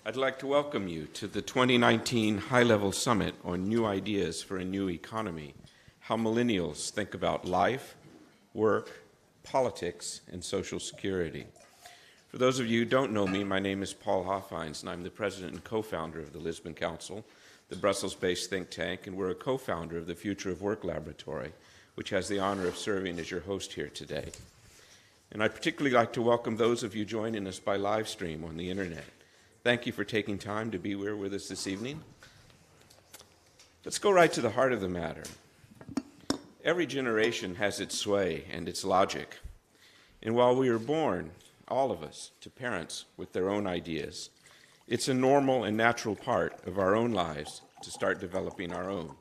I'd like to welcome you to the 2019 High-Level Summit on New Ideas for a New Economy, How Millennials Think About Life, Work, Politics, and Social Security. For those of you who don't know me, my name is Paul Hoffheinz, and I'm the president and co-founder of the Lisbon Council, the Brussels-based think tank, and we're a co-founder of the Future of Work Laboratory, which has the honor of serving as your host here today. And I'd particularly like to welcome those of you joining us by live stream on the internet. Thank you for taking time to be here with us this evening. Let's go right to the heart of the matter. Every generation has its sway and its logic. And while we are born, all of us, to parents with their own ideas, it's a normal and natural part of our own lives to start developing our own.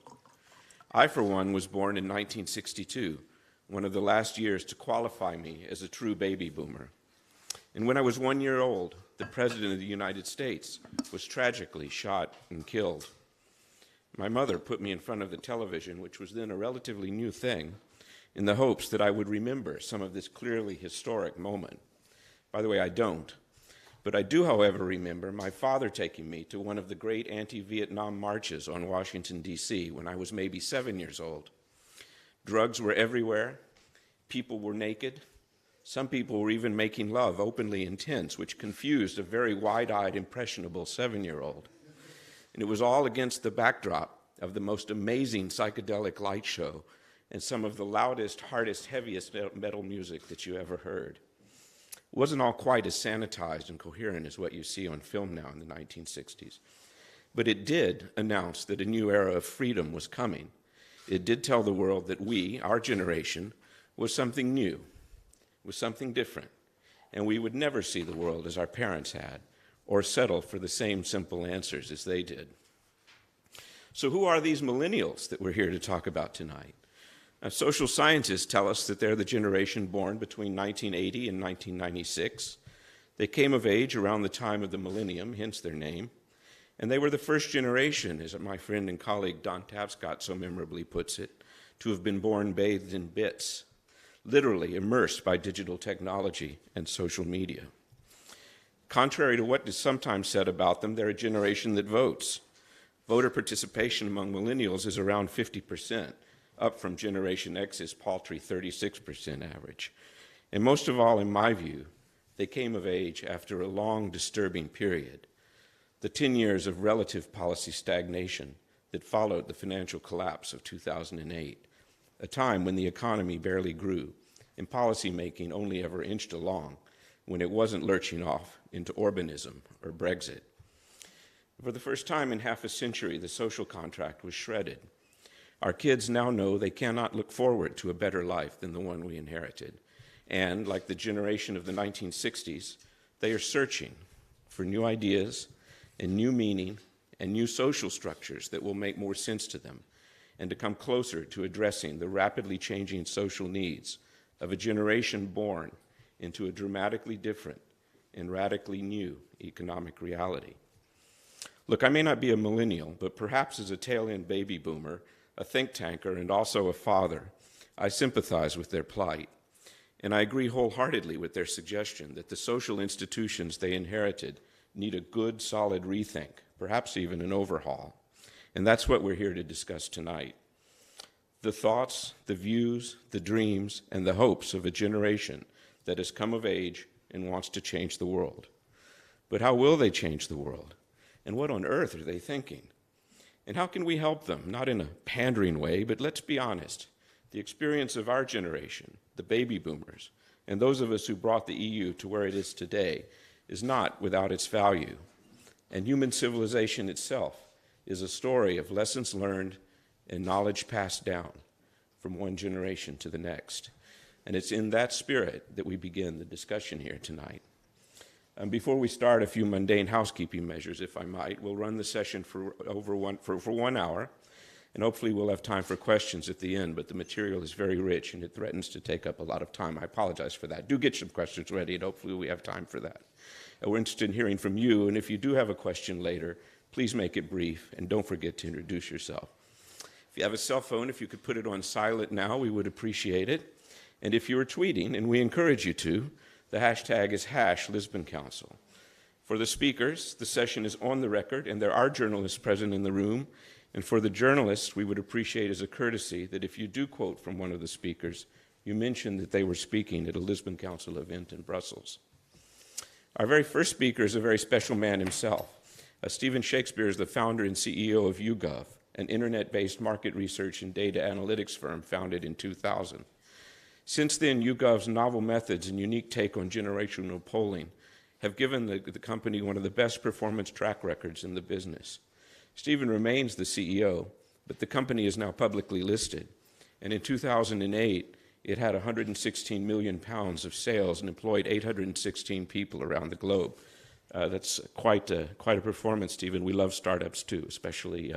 I, for one, was born in 1962, one of the last years to qualify me as a true baby boomer. And when I was 1 year old, the President of the United States was tragically shot and killed. My mother put me in front of the television, which was then a relatively new thing, in the hopes that I would remember some of this clearly historic moment. By the way, I don't. But I do, however, remember my father taking me to one of the great anti-Vietnam marches on Washington, D.C. when I was maybe 7 years old. Drugs were everywhere. People were naked. Some people were even making love openly in tents, which confused a very wide-eyed, impressionable 7-year-old. And it was all against the backdrop of the most amazing psychedelic light show and some of the loudest, hardest, heaviest metal music that you ever heard. It wasn't all quite as sanitized and coherent as what you see on film now in the 1960s. But it did announce that a new era of freedom was coming. It did tell the world that we, our generation, was something new, was something different, and we would never see the world as our parents had, or settle for the same simple answers as they did. So who are these millennials that we're here to talk about tonight? Now, social scientists tell us that they're the generation born between 1980 and 1996. They came of age around the time of the millennium, hence their name, and they were the first generation, as my friend and colleague Don Tapscott so memorably puts it, to have been born bathed in bits, literally immersed by digital technology and social media. Contrary to what is sometimes said about them, they're a generation that votes. Voter participation among millennials is around 50%, up from Generation X's paltry 36% average. And most of all, in my view, they came of age after a long, disturbing period, the 10 years of relative policy stagnation that followed the financial collapse of 2008. A time when the economy barely grew and policymaking only ever inched along, when it wasn't lurching off into Orbanism or Brexit. For the first time in half a century, the social contract was shredded. Our kids now know they cannot look forward to a better life than the one we inherited. And, like the generation of the 1960s, they are searching for new ideas and new meaning and new social structures that will make more sense to them, and to come closer to addressing the rapidly changing social needs of a generation born into a dramatically different and radically new economic reality. Look, I may not be a millennial, but perhaps as a tail-end baby boomer, a think tanker, and also a father, I sympathize with their plight. And I agree wholeheartedly with their suggestion that the social institutions they inherited need a good, solid rethink, perhaps even an overhaul. And that's what we're here to discuss tonight. The thoughts, the views, the dreams, and the hopes of a generation that has come of age and wants to change the world. But how will they change the world? And what on earth are they thinking? And how can we help them? Not in a pandering way, but let's be honest. The experience of our generation, the baby boomers, and those of us who brought the EU to where it is today, is not without its value. And human civilization itself is a story of lessons learned and knowledge passed down from one generation to the next. And it's in that spirit that we begin the discussion here tonight. Before we start, a few mundane housekeeping measures, if I might. We'll run the session for 1 hour, and hopefully we'll have time for questions at the end, but the material is very rich and it threatens to take up a lot of time. I apologize for that. Do get some questions ready, and hopefully we have time for that. We're interested in hearing from you, and if you do have a question later, please make it brief, and don't forget to introduce yourself. If you have a cell phone, if you could put it on silent now, we would appreciate it. And if you are tweeting, and we encourage you to, the hashtag is #LisbonCouncil. For the speakers, the session is on the record, and there are journalists present in the room. And for the journalists, we would appreciate as a courtesy that if you do quote from one of the speakers, you mention that they were speaking at a Lisbon Council event in Brussels. Our very first speaker is a very special man himself. Stephen Shakespeare is the founder and CEO of YouGov, an internet-based market research and data analytics firm founded in 2000. Since then, YouGov's novel methods and unique take on generational polling have given the company one of the best performance track records in the business. Stephen remains the CEO, but the company is now publicly listed. And in 2008, it had 116 million pounds of sales and employed 816 people around the globe. That's quite a performance, Stephen. We love startups too, especially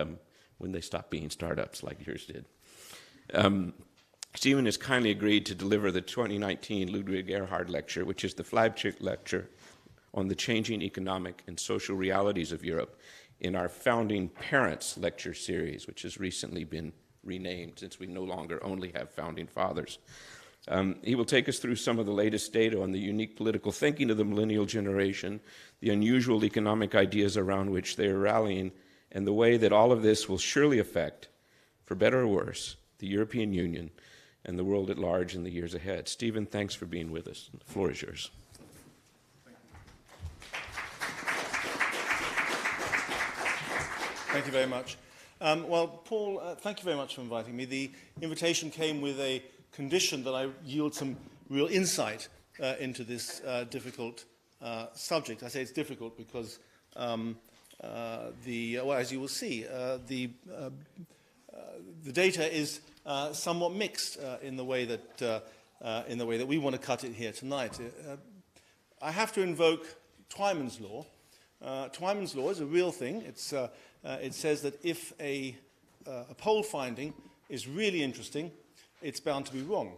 when they stop being startups like yours did. Stephen has kindly agreed to deliver the 2019 Ludwig Erhard Lecture, which is the flagship lecture on the changing economic and social realities of Europe in our Founding Parents Lecture Series, which has recently been renamed since we no longer only have Founding Fathers. He will take us through some of the latest data on the unique political thinking of the millennial generation, the unusual economic ideas around which they are rallying, and the way that all of this will surely affect, for better or worse, the European Union and the world at large in the years ahead. Stephen, thanks for being with us. The floor is yours. Thank you very much. Well, Paul, thank you very much for inviting me. The invitation came with a condition that I yield some real insight into this difficult subject. I say it's difficult because, well, as you will see, the data is somewhat mixed in the way that we want to cut it here tonight. I have to invoke Twyman's law. Twyman's law is a real thing. It says that if a poll finding is really interesting, it's bound to be wrong.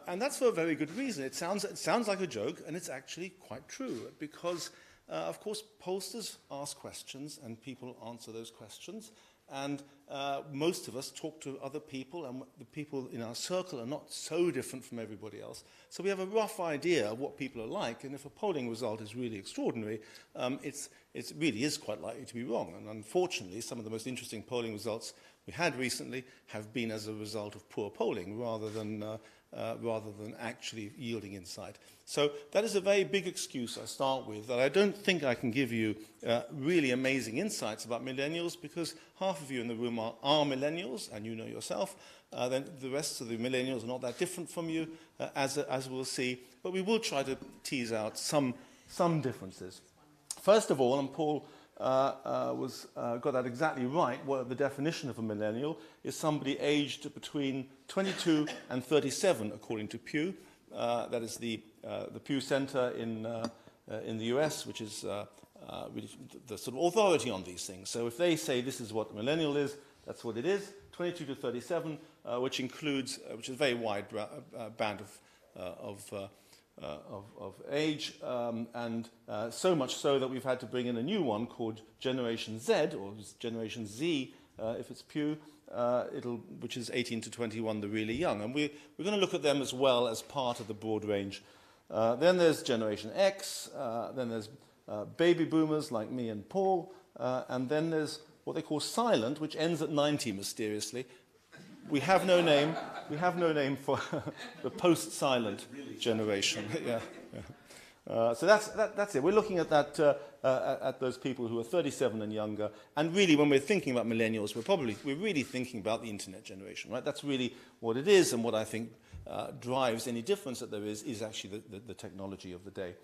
And that's for a very good reason. It sounds like a joke, and it's actually quite true, because, of course, pollsters ask questions, and people answer those questions. And most of us talk to other people, and the people in our circle are not so different from everybody else. So we have a rough idea of what people are like, and if a polling result is really extraordinary, it really is quite likely to be wrong. And unfortunately, some of the most interesting polling results we had recently have been as a result of poor polling rather than actually yielding insight. So that is a very big excuse I start with, that I don't think I can give you really amazing insights about millennials, because half of you in the room are millennials, and you know yourself. Then the rest of the millennials are not that different from you, as we'll see. But we will try to tease out some differences. First of all, and Paul got that exactly right, well, the definition of a millennial is somebody aged between 22 and 37, according to Pew. That is the Pew Center in the US, which is really the sort of authority on these things. So if they say this is what a millennial is, that's what it is. 22 to 37, which is a very wide band of age, and so much so that we've had to bring in a new one called Generation Z, or Generation Z, if it's Pew, which is 18 to 21, the really young. And we're going to look at them as well as part of the broad range. Then there's Generation X, then there's baby boomers like me and Paul, and then there's what they call silent, which ends at 90 mysteriously. We have no name. We have no name for the post-silent generation. Yeah. So that's it. We're looking at that at those people who are 37 and younger. And really, when we're thinking about millennials, we're really thinking about the internet generation, right? That's really what it is, and what I think drives any difference that there is actually the technology of the day.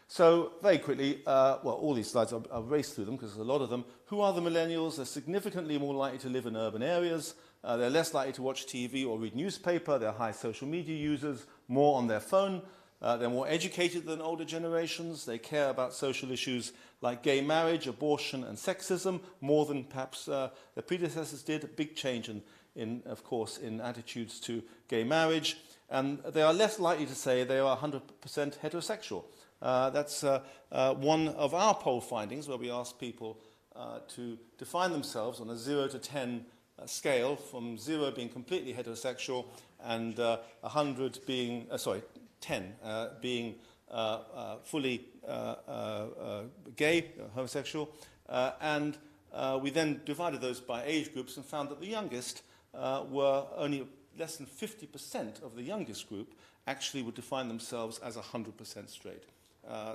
So very quickly, well, all these slides, I'll race through them because there's a lot of them. Who are the millennials? They're significantly more likely to live in urban areas. They're less likely to watch TV or read newspaper. They're high social media users, more on their phone. They're more educated than older generations. They care about social issues like gay marriage, abortion, and sexism more than perhaps their predecessors did. A big change of course, in attitudes to gay marriage. And they are less likely to say they are 100% heterosexual. That's one of our poll findings, where we asked people to define themselves on a 0 to 10 scale, from 0 being completely heterosexual and 10 being fully gay, homosexual, and we then divided those by age groups and found that the youngest were only less than 50% of the youngest group actually would define themselves as 100% straight.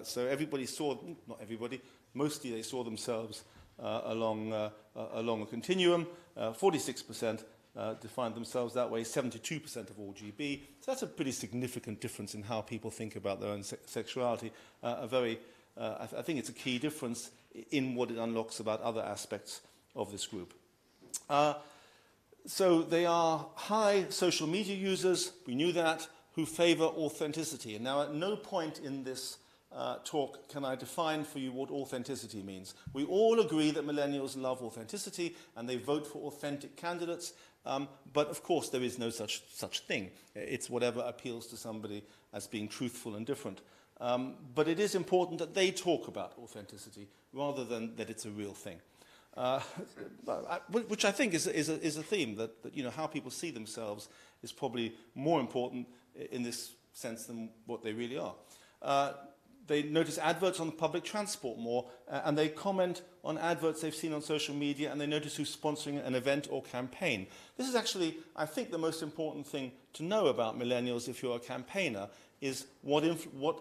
So everybody saw, not everybody, mostly they saw themselves along a continuum. 46% defined themselves that way, 72% of all GB. So that's a pretty significant difference in how people think about their own sexuality. I think it's a key difference in what it unlocks about other aspects of this group. So they are high social media users, we knew that, who favor authenticity. And now at no point in this talk can I define for you what authenticity means. We all agree that millennials love authenticity and they vote for authentic candidates, but of course there is no such thing. It's whatever appeals to somebody as being truthful and different. But it is important that they talk about authenticity rather than that it's a real thing. Which I think is a theme that you know, how people see themselves is probably more important in this sense than what they really are. They notice adverts on public transport more, and they comment on adverts they've seen on social media, and they notice who's sponsoring an event or campaign. This is actually, I think, the most important thing to know about millennials if you're a campaigner, is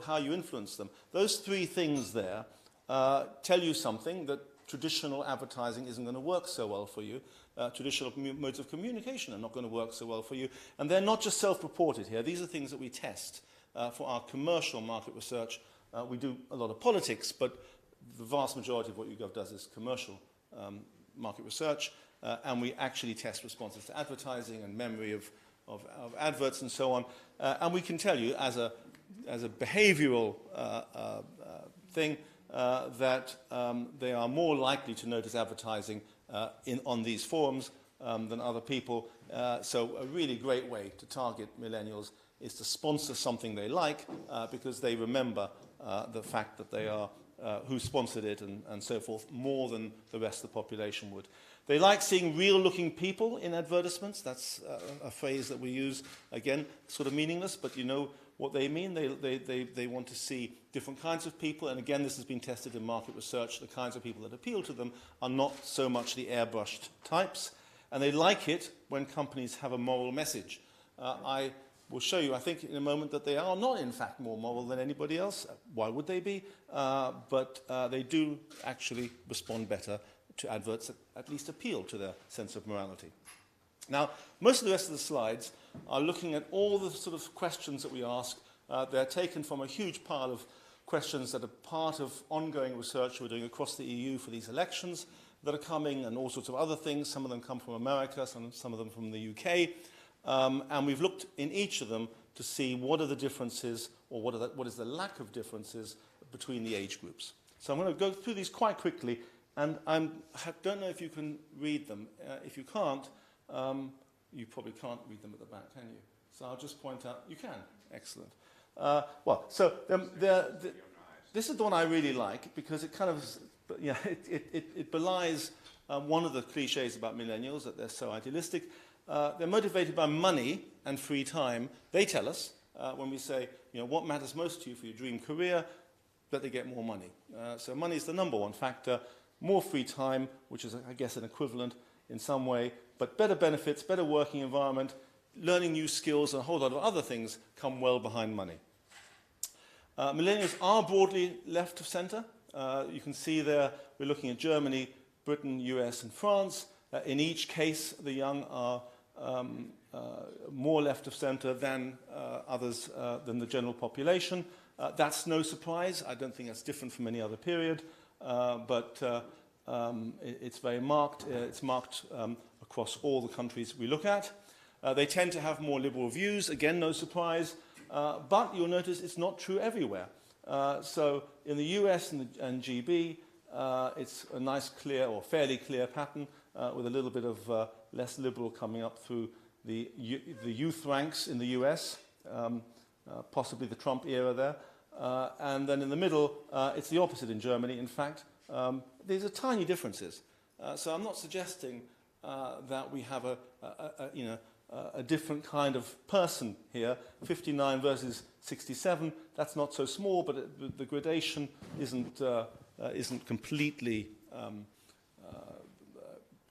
how you influence them. Those three things there tell you something, that traditional advertising isn't going to work so well for you. Traditional modes of communication are not going to work so well for you. And they're not just self-reported here. These are things that we test for our commercial market research. We do a lot of politics, but the vast majority of what YouGov does is commercial market research. And we actually test responses to advertising and memory of adverts and so on. And we can tell you, as a behavioral thing, that they are more likely to notice advertising on these forums than other people. So a really great way to target millennials is to sponsor something they like because they remember the fact that they are who sponsored it and so forth more than the rest of the population would. They like seeing real-looking people in advertisements. That's a phrase that we use, again, sort of meaningless, but you know what they mean. They want to see different kinds of people, and again, this has been tested in market research. The kinds of people that appeal to them are not so much the airbrushed types, and they like it when companies have a moral message. I will show you, I think, in a moment that they are not, in fact, more moral than anybody else. Why would they be? But they do actually respond better to adverts that at least appeal to their sense of morality. Now, most of the rest of the slides are looking at all the sort of questions that we ask. They're taken from a huge pile of questions that are part of ongoing research we're doing across the EU for these elections that are coming, and all sorts of other things. Some of them come from America, some of them from the UK. And we've looked in each of them to see what are the differences, or what is the lack of differences between the age groups. So I'm going to go through these quite quickly, and I don't know if you can read them. If you can't, you probably can't read them at the back, can you? So I'll just point out, you can. Excellent. This is the one I really like, because it kind of, yeah, it belies one of the cliches about millennials, that they're so idealistic. They're motivated by money and free time. They tell us, when we say, you know, what matters most to you for your dream career, that they get more money. So money is the number one factor. More free time, which is, I guess, an equivalent in some way, but better benefits, better working environment, learning new skills, and a whole lot of other things come well behind money. Millennials are broadly left of centre. You can see there, we're looking at Germany, Britain, US, and France. In each case, the young are more left of centre than others, than the general population. That's no surprise. I don't think that's different from any other period, but it's very marked. It's marked across all the countries we look at. They tend to have more liberal views. Again, no surprise. But you'll notice it's not true everywhere. So in the US and GB, it's a nice, clear, or fairly clear pattern, with a little bit of less liberal coming up through the youth ranks in the US, possibly the Trump era there. And then in the middle, it's the opposite in Germany, in fact. These are tiny differences. So I'm not suggesting that we have a different kind of person here. 59 versus 67, that's not so small, but the gradation isn't completely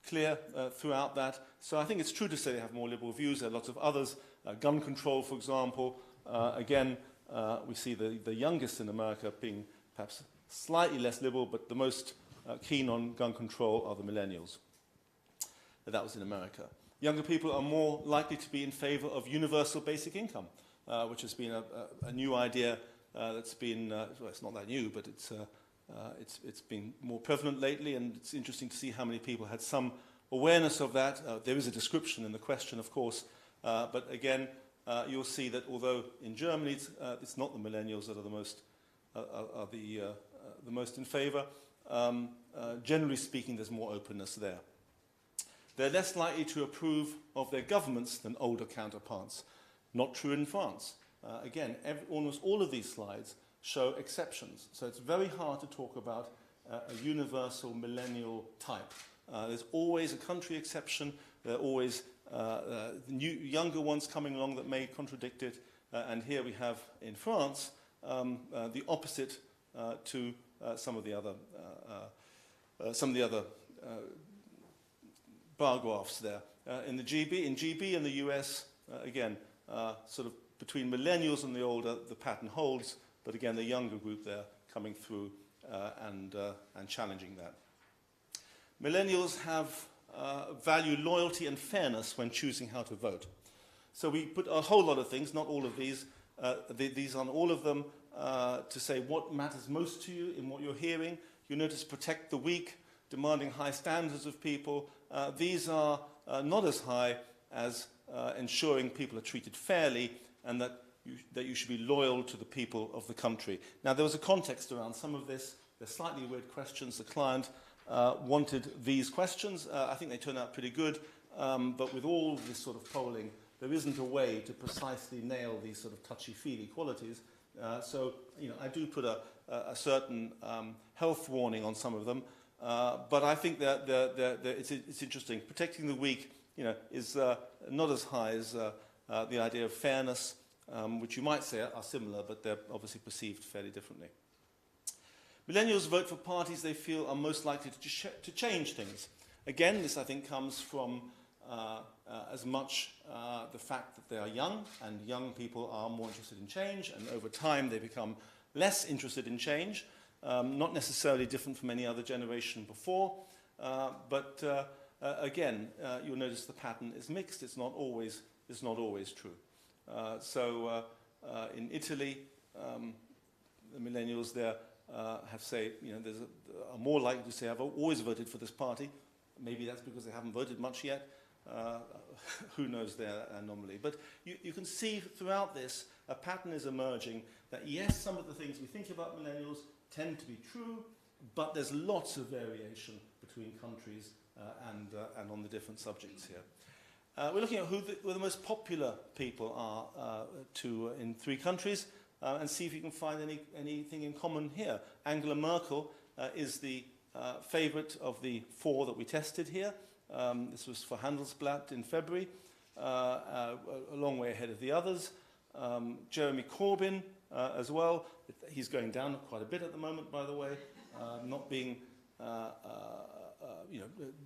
clear throughout that. So I think it's true to say they have more liberal views. There are lots of others. Gun control, for example. Again, we see the youngest in America being perhaps slightly less liberal, but the most keen on gun control are the millennials. That was in America. Younger people are more likely to be in favor of universal basic income, which has been a new idea that's been, well, it's not that new, but it's been more prevalent lately, and it's interesting to see how many people had some awareness of that. There is a description in the question, of course, but again, you'll see that although in Germany it's not the millennials that are the most in favor, generally speaking, there's more openness there. They're less likely to approve of their governments than older counterparts. Not true in France. Again, almost all of these slides show exceptions. So it's very hard to talk about a universal millennial type. There's always a country exception. There are always younger ones coming along that may contradict it. And here we have in France the opposite to some of the other bar graphs there. In GB in the US, again, sort of between millennials and the older, the pattern holds, but again, the younger group there coming through and challenging that. Millennials value loyalty and fairness when choosing how to vote. So we put a whole lot of things, not all of these on all of them, to say what matters most to you in what you're hearing. You notice protect the weak, demanding high standards of people. These are not as high as ensuring people are treated fairly and that you should be loyal to the people of the country. Now, there was a context around some of this. They're slightly weird questions. The client wanted these questions. I think they turned out pretty good, but with all this sort of polling, there isn't a way to precisely nail these sort of touchy-feely qualities. So, I do put a certain health warning on some of them, but I think that it's interesting. Protecting the weak, is not as high as the idea of fairness, which you might say are similar, but they're obviously perceived fairly differently. Millennials vote for parties they feel are most likely to change things. Again, this I think comes from as much the fact that they are young, and young people are more interested in change, and over time they become less interested in change. Not necessarily different from any other generation before, but again, you'll notice the pattern is mixed. It's not always true. So in Italy, the millennials there are more likely to say, I've always voted for this party. Maybe that's because they haven't voted much yet. Who knows their anomaly. But you can see throughout this, a pattern is emerging that yes, some of the things we think about millennials tend to be true, but there's lots of variation between countries and on the different subjects here. We're looking at who the most popular people are in 3 countries and see if you can find anything in common here. Angela Merkel is the favorite of the 4 that we tested here. This was for Handelsblatt in February, a long way ahead of the others. Jeremy Corbyn as well. He's going down quite a bit at the moment, by the way, not being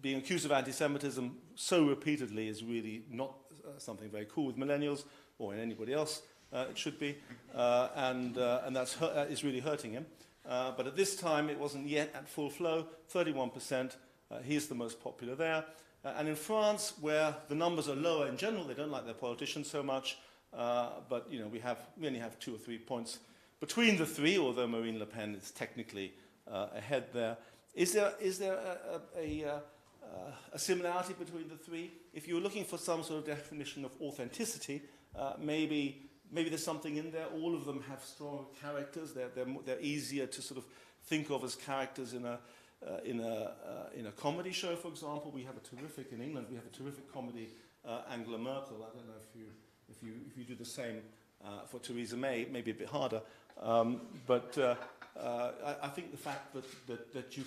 being accused of anti-Semitism so repeatedly is really not something very cool with millennials or in anybody else. It should be, and that is really hurting him. But at this time, it wasn't yet at full flow. 31%. He's the most popular there. And in France, where the numbers are lower in general, they don't like their politicians so much. But we only have 2 or 3 points between the 3, although Marine Le Pen is technically ahead there. Is there a similarity between the 3? If you're looking for some sort of definition of authenticity, maybe there's something in there. All of them have strong characters. They're easier to sort of think of as characters in a comedy show, for example. We have a terrific in England. We have a terrific comedy, Angela Merkel. I don't know if you do the same for Theresa May, maybe a bit harder. But I think the fact that you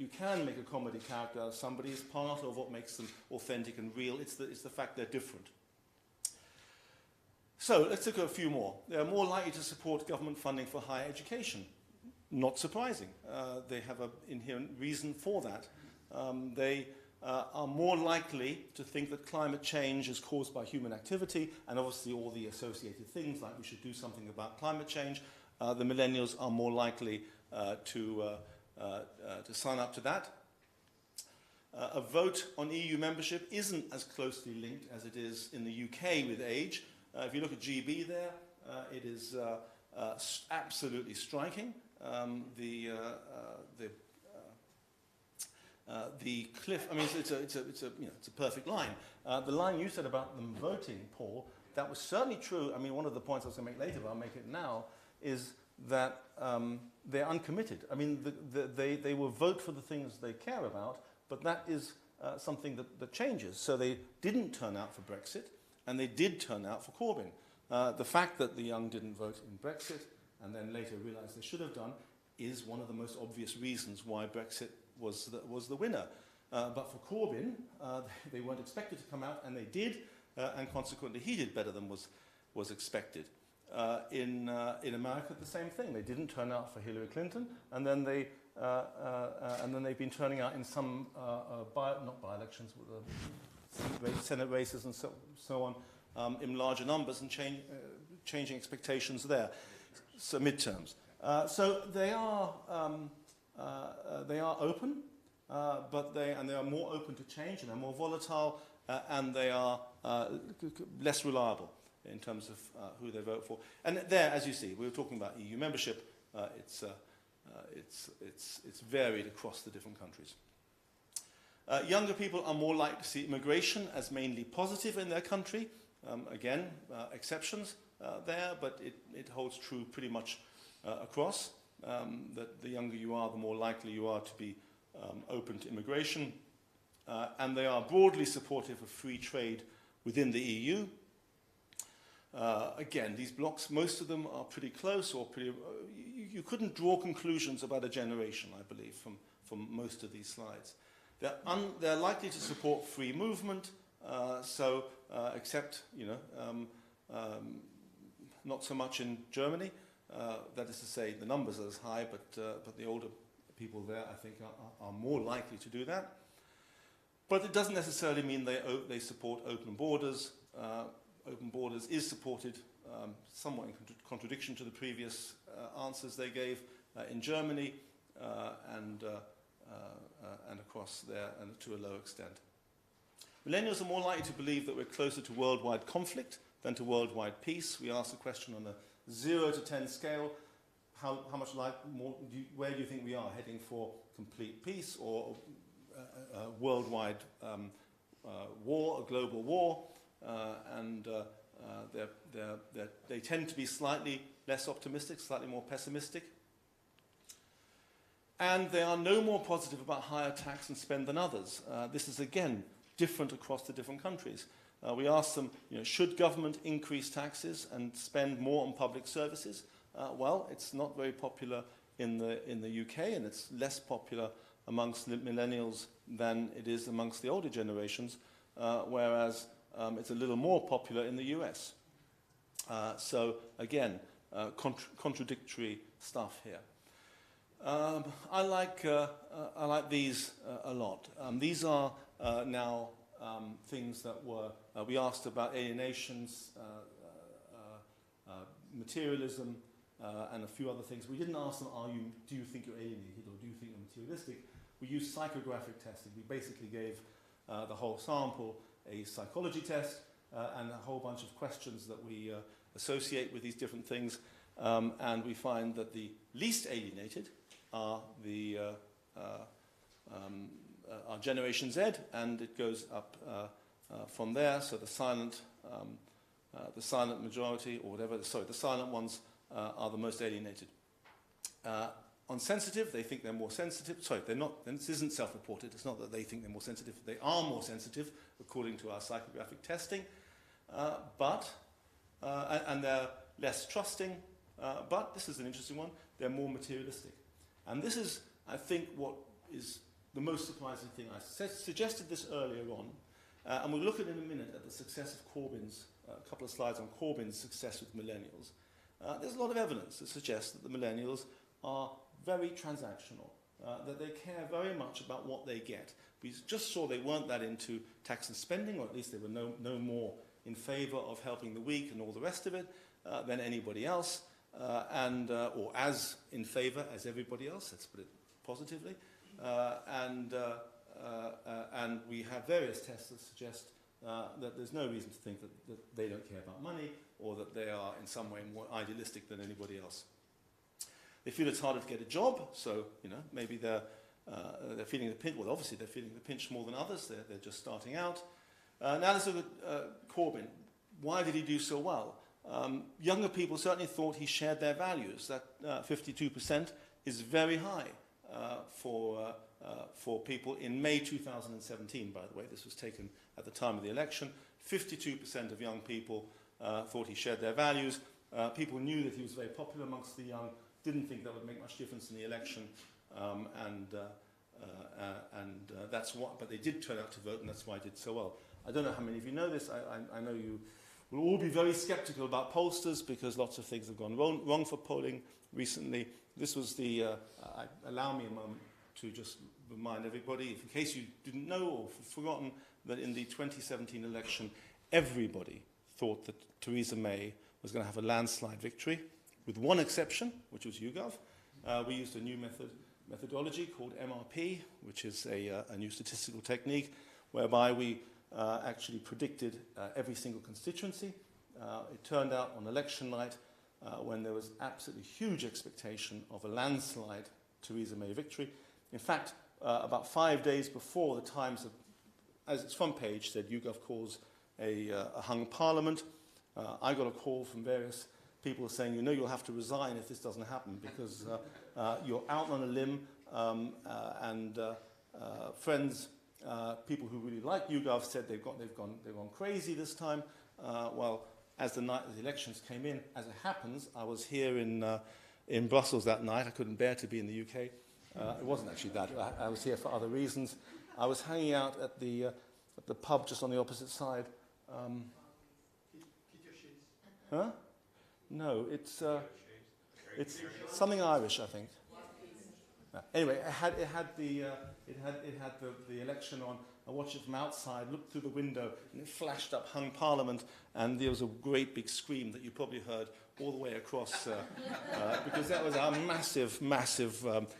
can make a comedy character out of somebody is part of what makes them authentic and real. It's the fact they're different. So let's look at a few more. They are more likely to support government funding for higher education. Not surprising. They have an inherent reason for that. They are more likely to think that climate change is caused by human activity, and obviously all the associated things like we should do something about climate change. The millennials are more likely to sign up to that. A vote on EU membership isn't as closely linked as it is in the UK with age. If you look at GB there, it is absolutely striking. The cliff, I mean, it's a perfect line. The line you said about them voting, Paul, that was certainly true. I mean, one of the points I was going to make later, but I'll make it now, is that they're uncommitted. I mean, they will vote for the things they care about, but that is something that changes. So they didn't turn out for Brexit, and they did turn out for Corbyn. The fact that the young didn't vote in Brexit and then later realised they should have done is one of the most obvious reasons why Brexit was the winner. But for Corbyn, they weren't expected to come out, and they did, and consequently he did better than was expected. In America, the same thing. They didn't turn out for Hillary Clinton, and then they've been turning out in some not by-elections, Senate races and so on, in larger numbers, and changing expectations there. So midterms. So they are open, but they are more open to change, and they're more volatile, and they are less reliable in terms of who they vote for. And there, as you see, we were talking about EU membership. It's varied across the different countries. Younger people are more likely to see immigration as mainly positive in their country. Again, exceptions there, but it holds true pretty much across. That the younger you are, the more likely you are to be open to immigration. And they are broadly supportive of free trade within the EU. Again, these blocks, most of them are pretty close, or pretty. You couldn't draw conclusions about a generation, I believe, from most of these slides. They're likely to support free movement, except not so much in Germany. That is to say, the numbers are as high, but the older people there, I think, are more likely to do that. But it doesn't necessarily mean they support open borders. Open borders is supported somewhat in contradiction to the previous answers they gave in Germany and across there, and to a low extent. Millennials are more likely to believe that we're closer to worldwide conflict than to worldwide peace. We asked a question on a 0 to 10 scale. How much where do you think we are, heading for complete peace or a worldwide war, a global war? They tend to be slightly less optimistic, slightly more pessimistic. And they are no more positive about higher tax and spend than others. This is, again, different across the different countries. We asked them, should government increase taxes and spend more on public services? Well, it's not very popular in the UK, and it's less popular amongst millennials than it is amongst the older generations, whereas it's a little more popular in the US. So, again, contradictory stuff here. I like these a lot. These are now things that we asked about alienations, materialism, and a few other things. We didn't ask them, do you think you're alienated, or do you think you're materialistic? We used psychographic testing. We basically gave the whole sample a psychology test and a whole bunch of questions that we associate with these different things. And we find that the least alienated are our Generation Z, and it goes up from there. So the silent majority, or whatever. Sorry, the silent ones are the most alienated. On sensitive, they think they're more sensitive. Sorry, they're not. This isn't self-reported. It's not that they think they're more sensitive. They are more sensitive, according to our psychographic testing. And they're less trusting. But this is an interesting one. They're more materialistic. And this is, I think, what is the most surprising thing. I suggested this earlier on, and we'll look at in a minute at the success of Corbyn's a couple of slides on Corbyn's success with millennials. There's a lot of evidence that suggests that the millennials are very transactional, that they care very much about what they get. We just saw they weren't that into tax and spending, or at least they were no more in favour of helping the weak and all the rest of it than anybody else, or as in favour as everybody else, let's put it positively. And we have various tests that suggest that there's no reason to think that they don't care about money or that they are in some way more idealistic than anybody else. They feel it's harder to get a job, so maybe they're feeling the pinch. Well, obviously they're feeling the pinch more than others. They're just starting out. Now let's look at Corbyn. Why did he do so well? Younger people certainly thought he shared their values. That 52% is very high for people in May 2017, by the way. This was taken at the time of the election. 52% of young people thought he shared their values. People knew that he was very popular amongst the young, didn't think that would make much difference in the election, that's what. But they did turn out to vote, and that's why he did so well. I don't know how many of you know this. I know you will all be very sceptical about pollsters because lots of things have gone wrong for polling recently. This was the. Allow me a moment to just remind everybody, in case you didn't know or forgotten, that in the 2017 election, everybody thought that Theresa May was going to have a landslide victory, with one exception, which was YouGov. We used a new methodology called MRP, which is a new statistical technique, whereby we actually predicted every single constituency. It turned out on election night, when there was absolutely huge expectation of a landslide Theresa May victory. In fact, about 5 days before the Times, as its front page said, YouGov calls a hung parliament. I got a call from various people saying, you'll have to resign if this doesn't happen because you're out on a limb, and friends, people who really like YouGov said they've gone crazy this time. Well, as the night of the elections came in, as it happens, I was here in Brussels that night. I couldn't bear to be in the UK. It wasn't actually that. I was here for other reasons. I was hanging out at the pub just on the opposite side. Huh? No, it's something Irish, I think. Anyway, it had the election on. I watched it from outside, looked through the window, and it flashed up Hung Parliament, and there was a great big scream that you probably heard all the way across, because that was our massive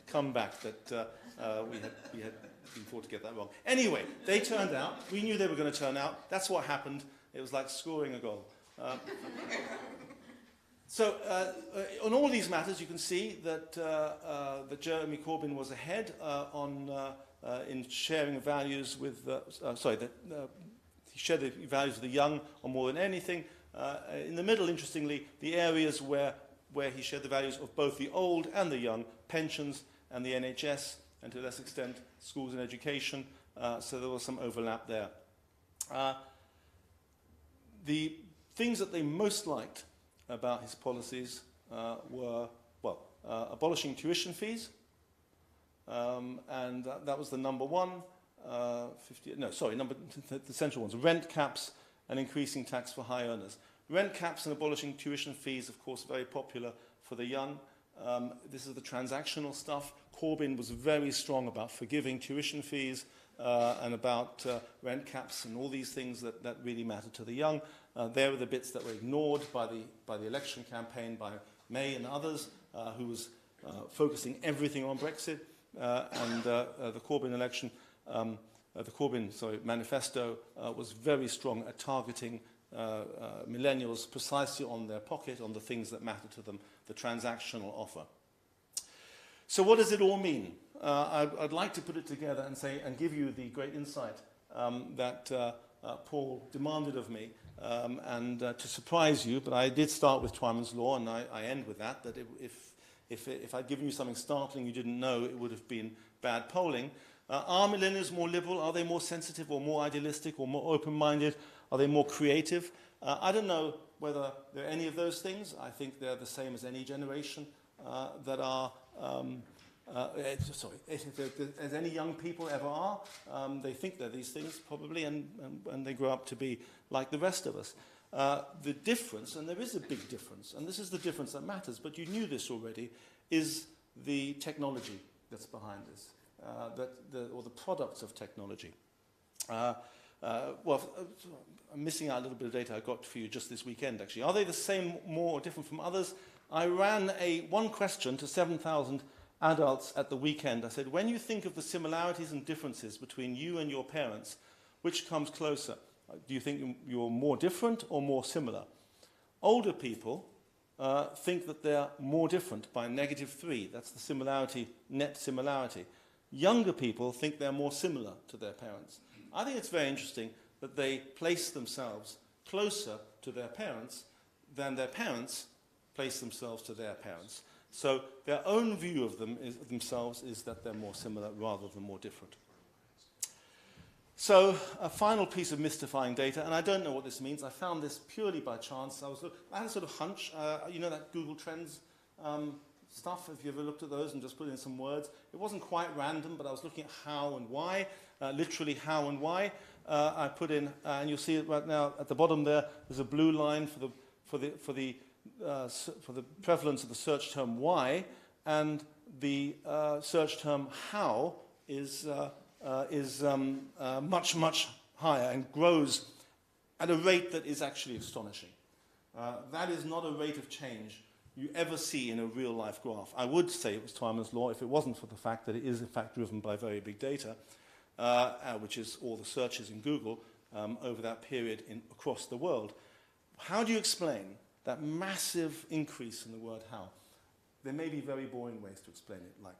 comeback that we had been forced to get that wrong. Anyway, they turned out. We knew they were going to turn out. That's what happened. It was like scoring a goal. So on all these matters, you can see that Jeremy Corbyn was ahead in sharing values with. He shared the values of the young on more than anything. In the middle, interestingly, the areas where he shared the values of both the old and the young, pensions and the NHS, and to a less extent, schools and education. So there was some overlap there. The things that they most liked about his policies were, abolishing tuition fees, and that was the number one. The central ones: rent caps and increasing tax for high earners. Rent caps and abolishing tuition fees, of course, very popular for the young. This is the transactional stuff. Corbyn was very strong about forgiving tuition fees and about rent caps and all these things that really matter to the young. There were the bits that were ignored by the election campaign by May and others, who was focusing everything on Brexit. And the Corbyn manifesto was very strong at targeting millennials precisely on their pocket, on the things that matter to them, the transactional offer. So what does it all mean? I'd like to put it together and give you the great insight that Paul demanded of me, and to surprise you, but I did start with Twyman's Law, and I end with that if I'd given you something startling you didn't know, it would have been bad polling. Are millennials more liberal? Are they more sensitive or more idealistic or more open-minded? Are they more creative? I don't know whether they're any of those things. I think they're the same as any generation that are, as any young people ever are. They think they're these things, probably, and they grow up to be like the rest of us. The difference, and there is a big difference, and this is the difference that matters, but you knew this already, is the technology that's behind this, or the products of technology. Well, I'm missing out a little bit of data I got for you just this weekend, actually. Are they the same, more, or different from others? I ran one question to 7,000 adults at the weekend. I said, when you think of the similarities and differences between you and your parents, which comes closer? Do you think you're more different or more similar? Older people think that they're more different by -3. That's the similarity, net similarity. Younger people think they're more similar to their parents. I think it's very interesting that they place themselves closer to their parents than their parents place themselves to their parents. So their own view of themselves is that they're more similar rather than more different. So a final piece of mystifying data, and I don't know what this means. I found this purely by chance. I had a sort of hunch. You know that Google Trends stuff? Have you ever looked at those and just put in some words? It wasn't quite random, but I was looking at how and why, literally how and why. I put in, and you'll see it right now at the bottom there. There's a blue line for the prevalence of the search term why, and the search term how is much, much higher and grows at a rate that is actually astonishing. That is not a rate of change you ever see in a real-life graph. I would say it was Twyman's law if it wasn't for the fact that it is, in fact, driven by very big data, which is all the searches in Google over that period across the world. How do you explain that massive increase in the word how? There may be very boring ways to explain it, like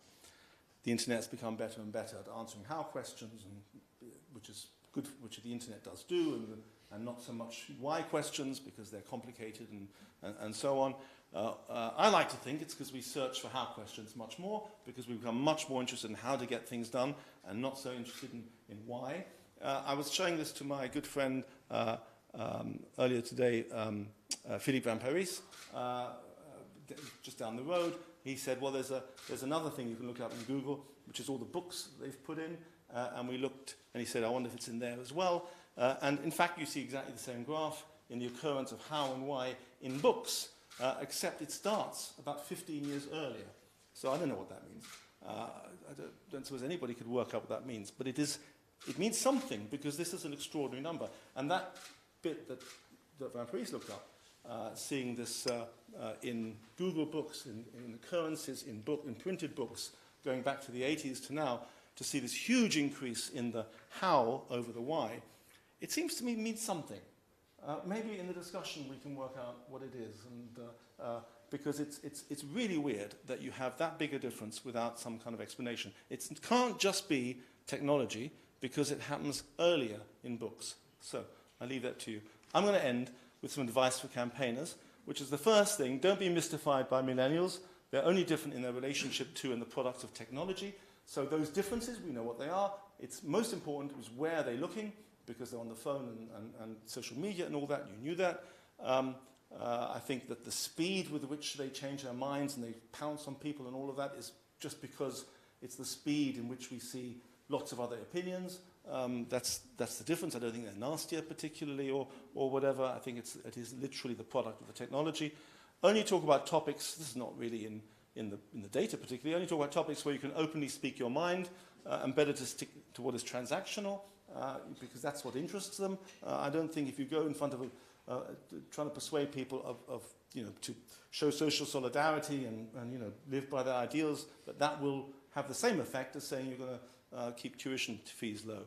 the internet's become better and better at answering how questions, which is good, which the internet does do, and not so much why questions because they're complicated and so on. I like to think it's because we search for how questions much more, because we become much more interested in how to get things done and not so interested in why. I was showing this to my good friend earlier today, Philippe Van Parijs, just down the road. He said, well, there's another thing you can look up in Google, which is all the books they've put in. And we looked, and he said, I wonder if it's in there as well. And in fact, you see exactly the same graph in the occurrence of how and why in books, except it starts about 15 years earlier. So I don't know what that means. I don't suppose anybody could work out what that means. But it means something, because this is an extraordinary number. And that bit that Van Parijs looked up, seeing this in Google Books, in occurrences in printed books, going back to the 80s to now, to see this huge increase in the how over the why, it seems to me means something. Maybe in the discussion we can work out what it is, and because it's really weird that you have that big a difference without some kind of explanation. It can't just be technology, because it happens earlier in books. So I leave that to you. I'm going to end with some advice for campaigners, which is the first thing: don't be mystified by millennials. They're only different in their relationship to and the products of technology. So those differences, we know what they are. It's most important is where they're looking, because they're on the phone and social media and all that. You knew that. I think that the speed with which they change their minds and they pounce on people and all of that is just because it's the speed in which we see lots of other opinions. That's the difference. I don't think they're nastier particularly or whatever. I think it is literally the product of the technology. Only talk about topics. This is not really in the data particularly. Only talk about topics where you can openly speak your mind, and better to stick to what is transactional, because that's what interests them. I don't think if you go in front of trying to persuade people to show social solidarity and live by their ideals, that will have the same effect as saying you're going to keep tuition fees low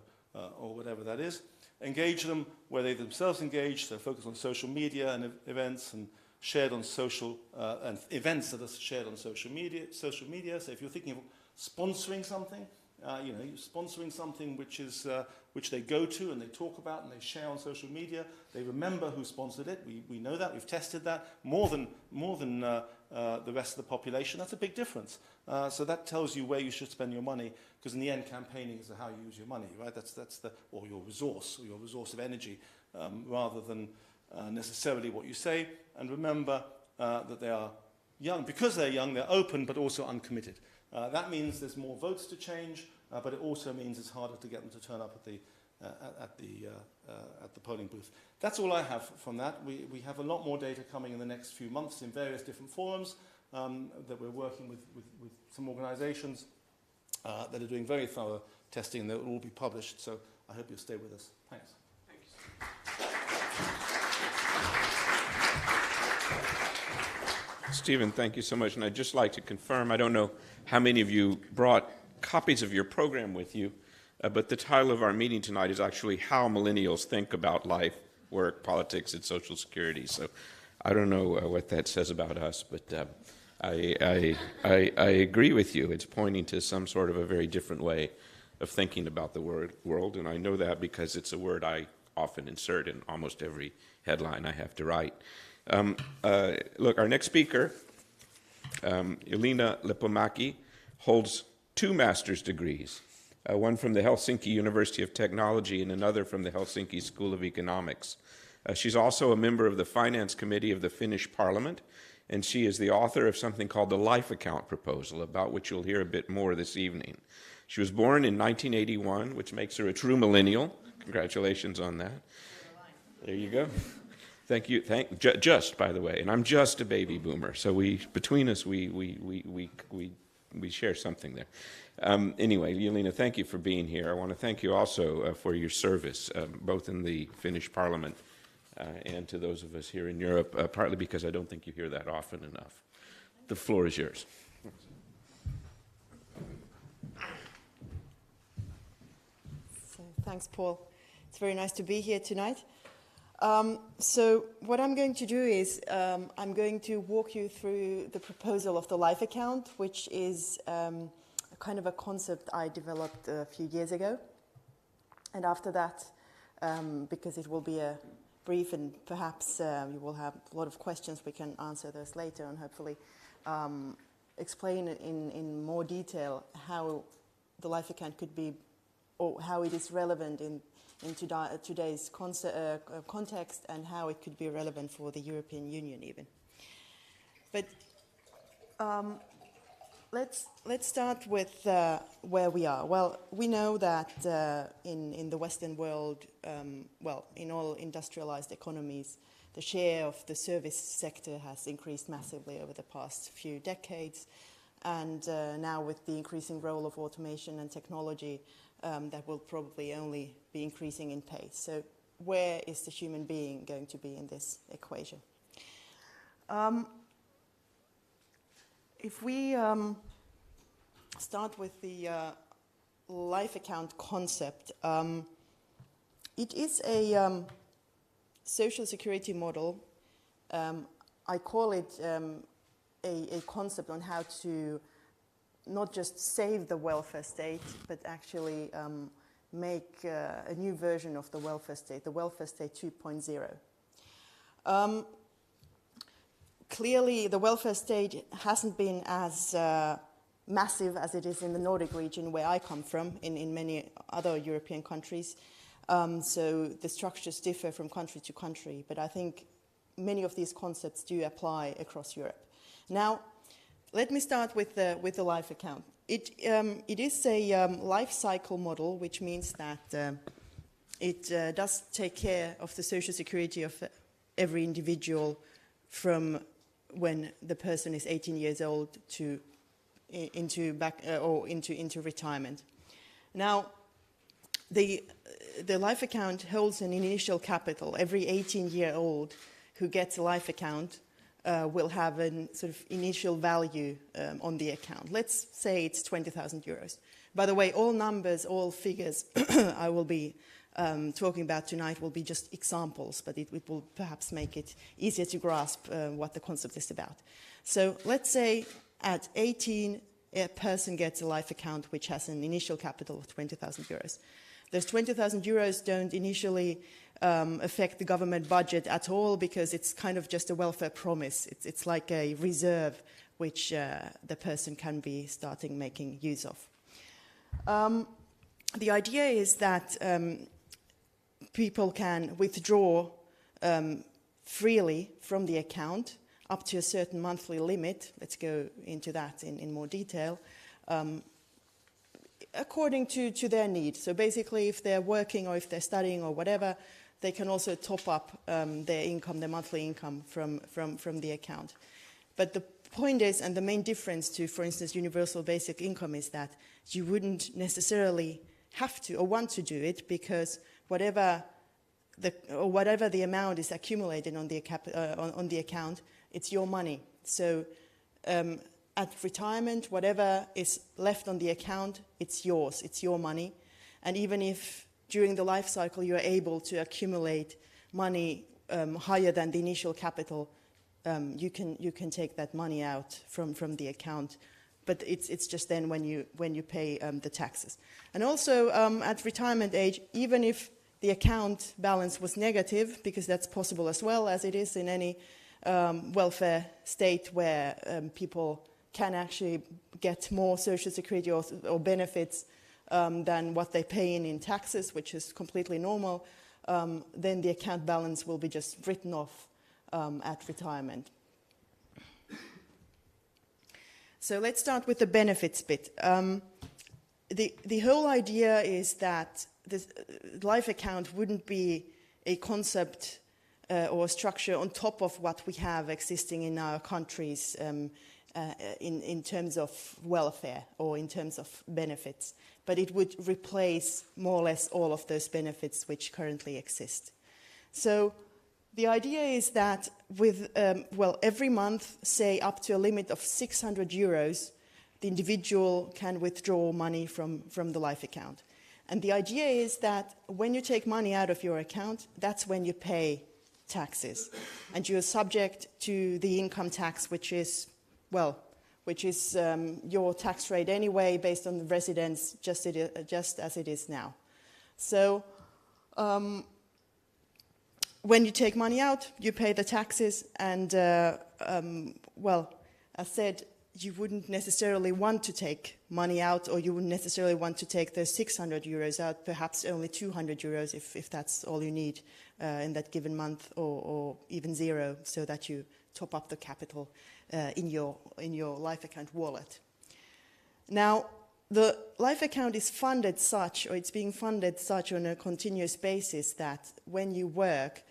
or whatever that is. Engage them where they themselves engage, so focus on social media and events and shared on social and events that are shared on social media. So if you're thinking of sponsoring something, you're sponsoring something which they go to and they talk about and they share on social media. They remember who sponsored it. We know that. We've tested that more than the rest of the population. That's a big difference. So that tells you where you should spend your money, because in the end, campaigning is how you use your money, right? That's or your resource of energy, rather than necessarily what you say. And remember that they are young. Because they're young, they're open but also uncommitted. That means there's more votes to change, but it also means it's harder to get them to turn up at the polling booth. That's all I have from that. We have a lot more data coming in the next few months in various different forums that we're working with some organizations that are doing very thorough testing, and that will all be published. So I hope you'll stay with us. Thanks. Stephen, thank you so much. And I'd just like to confirm, I don't know how many of you brought copies of your program with you, but the title of our meeting tonight is actually How Millennials Think About Life, Work, Politics, and Social Security. So I don't know what that says about us, but I agree with you. It's pointing to some sort of a very different way of thinking about the world, and I know that because it's a word I often insert in almost every headline I have to write. Look, our next speaker, Elina Lepomäki, holds 2 master's degrees, one from the Helsinki University of Technology and another from the Helsinki School of Economics. She's also a member of the Finance Committee of the Finnish Parliament, and she is the author of something called the Life Account Proposal, about which you'll hear a bit more this evening. She was born in 1981, which makes her a true millennial. Congratulations on that. There you go. Thank you. Just, by the way, and I'm just a baby boomer, so between us we share something there. Anyway, Elina, thank you for being here. I want to thank you also for your service, both in the Finnish Parliament and to those of us here in Europe, partly because I don't think you hear that often enough. The floor is yours. So, thanks, Paul. It's very nice to be here tonight. So what I'm going to do is I'm going to walk you through the proposal of the Life Account, which is a kind of a concept I developed a few years ago. And after that, because it will be a brief and perhaps you will have a lot of questions, we can answer those later and hopefully explain in more detail how the Life Account could be, or how it is relevant in today's context, and how it could be relevant for the European Union even. But let's start with where we are. Well, we know that in the Western world, in all industrialized economies, the share of the service sector has increased massively over the past few decades, and now with the increasing role of automation and technology, that will probably only be increasing in pace. So where is the human being going to be in this equation? If we start with the Life Account concept, it is a social security model. I call it a concept on how to not just save the welfare state, but actually make a new version of the welfare state 2.0. Clearly, the welfare state hasn't been as massive as it is in the Nordic region, where I come from, in many other European countries. So the structures differ from country to country, but I think many of these concepts do apply across Europe. Now, let me start with the Life Account. It is a life cycle model, which means that it does take care of the social security of every individual from when the person is 18 years old to into retirement. Now, the Life Account holds an initial capital. Every 18-year-old who gets a Life Account will have a sort of initial value on the account. Let's say it's 20,000 euros. By the way, all numbers, all figures I will be talking about tonight will be just examples, but it will perhaps make it easier to grasp what the concept is about. So let's say at 18, a person gets a Life Account which has an initial capital of 20,000 euros. Those 20,000 euros don't initially affect the government budget at all, because it's kind of just a welfare promise. It's like a reserve which the person can be starting making use of. The idea is that people can withdraw freely from the account up to a certain monthly limit. Let's go into that in more detail. according to their need. So basically, if they're working or if they're studying or whatever, they can also top up their income, their monthly income from the account. But the point is, and the main difference to, for instance, universal basic income is that you wouldn't necessarily have to or want to do it, because whatever the amount is accumulated on the account, it's your money. So at retirement, whatever is left on the account, it's yours, it's your money. And even if during the life cycle you're able to accumulate money higher than the initial capital, you can take that money out from the account. But it's just then when you pay the taxes. And also at retirement age, even if the account balance was negative, because that's possible as well, as it is in any welfare state where people can actually get more social security or benefits than what they pay in taxes, which is completely normal, then the account balance will be just written off at retirement. So let's start with the benefits bit. The whole idea is that this life account wouldn't be a concept or a structure on top of what we have existing in our countries in terms of welfare or in terms of benefits, but it would replace more or less all of those benefits which currently exist. So the idea is that with, every month, say up to a limit of 600 euros, the individual can withdraw money from the life account. And the idea is that when you take money out of your account, that's when you pay taxes. And you're subject to the income tax, which is your tax rate anyway, based on the residence, just as it is now. So when you take money out, you pay the taxes, and as said, you wouldn't necessarily want to take money out, or you wouldn't necessarily want to take those 600 euros out, perhaps only 200 euros if that's all you need in that given month, or even zero, so that you top up the capital in your life account wallet. Now, the life account is funded such, or it's being funded such on a continuous basis, that when you work,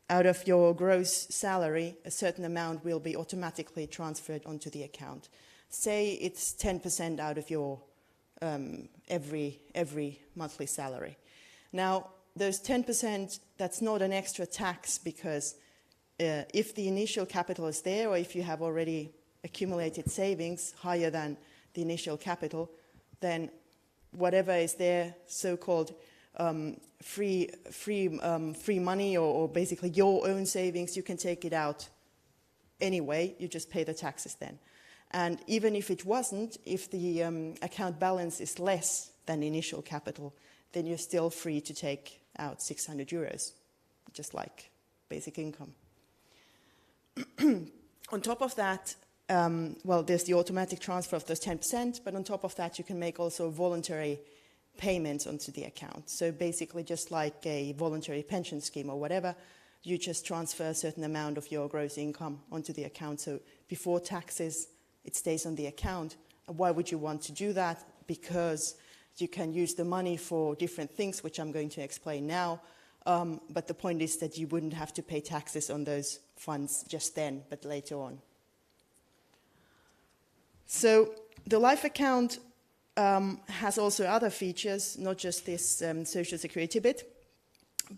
out of your gross salary, a certain amount will be automatically transferred onto the account. Say it's 10% out of your every monthly salary. Now, those 10%, that's not an extra tax, because if the initial capital is there, or if you have already accumulated savings higher than the initial capital, then whatever is there, so-called free money, or basically your own savings, you can take it out anyway. You just pay the taxes then. And even if it wasn't, if the account balance is less than the initial capital, then you're still free to take out 600 euros, just like basic income. On top of that, there's the automatic transfer of those 10%, but on top of that, you can make also voluntary payments onto the account. So basically, just like a voluntary pension scheme or whatever, you just transfer a certain amount of your gross income onto the account. So before taxes, it stays on the account. And why would you want to do that? Because you can use the money for different things, which I'm going to explain now. But the point is that you wouldn't have to pay taxes on those funds just then, but later on. So the life account has also other features, not just this social security bit.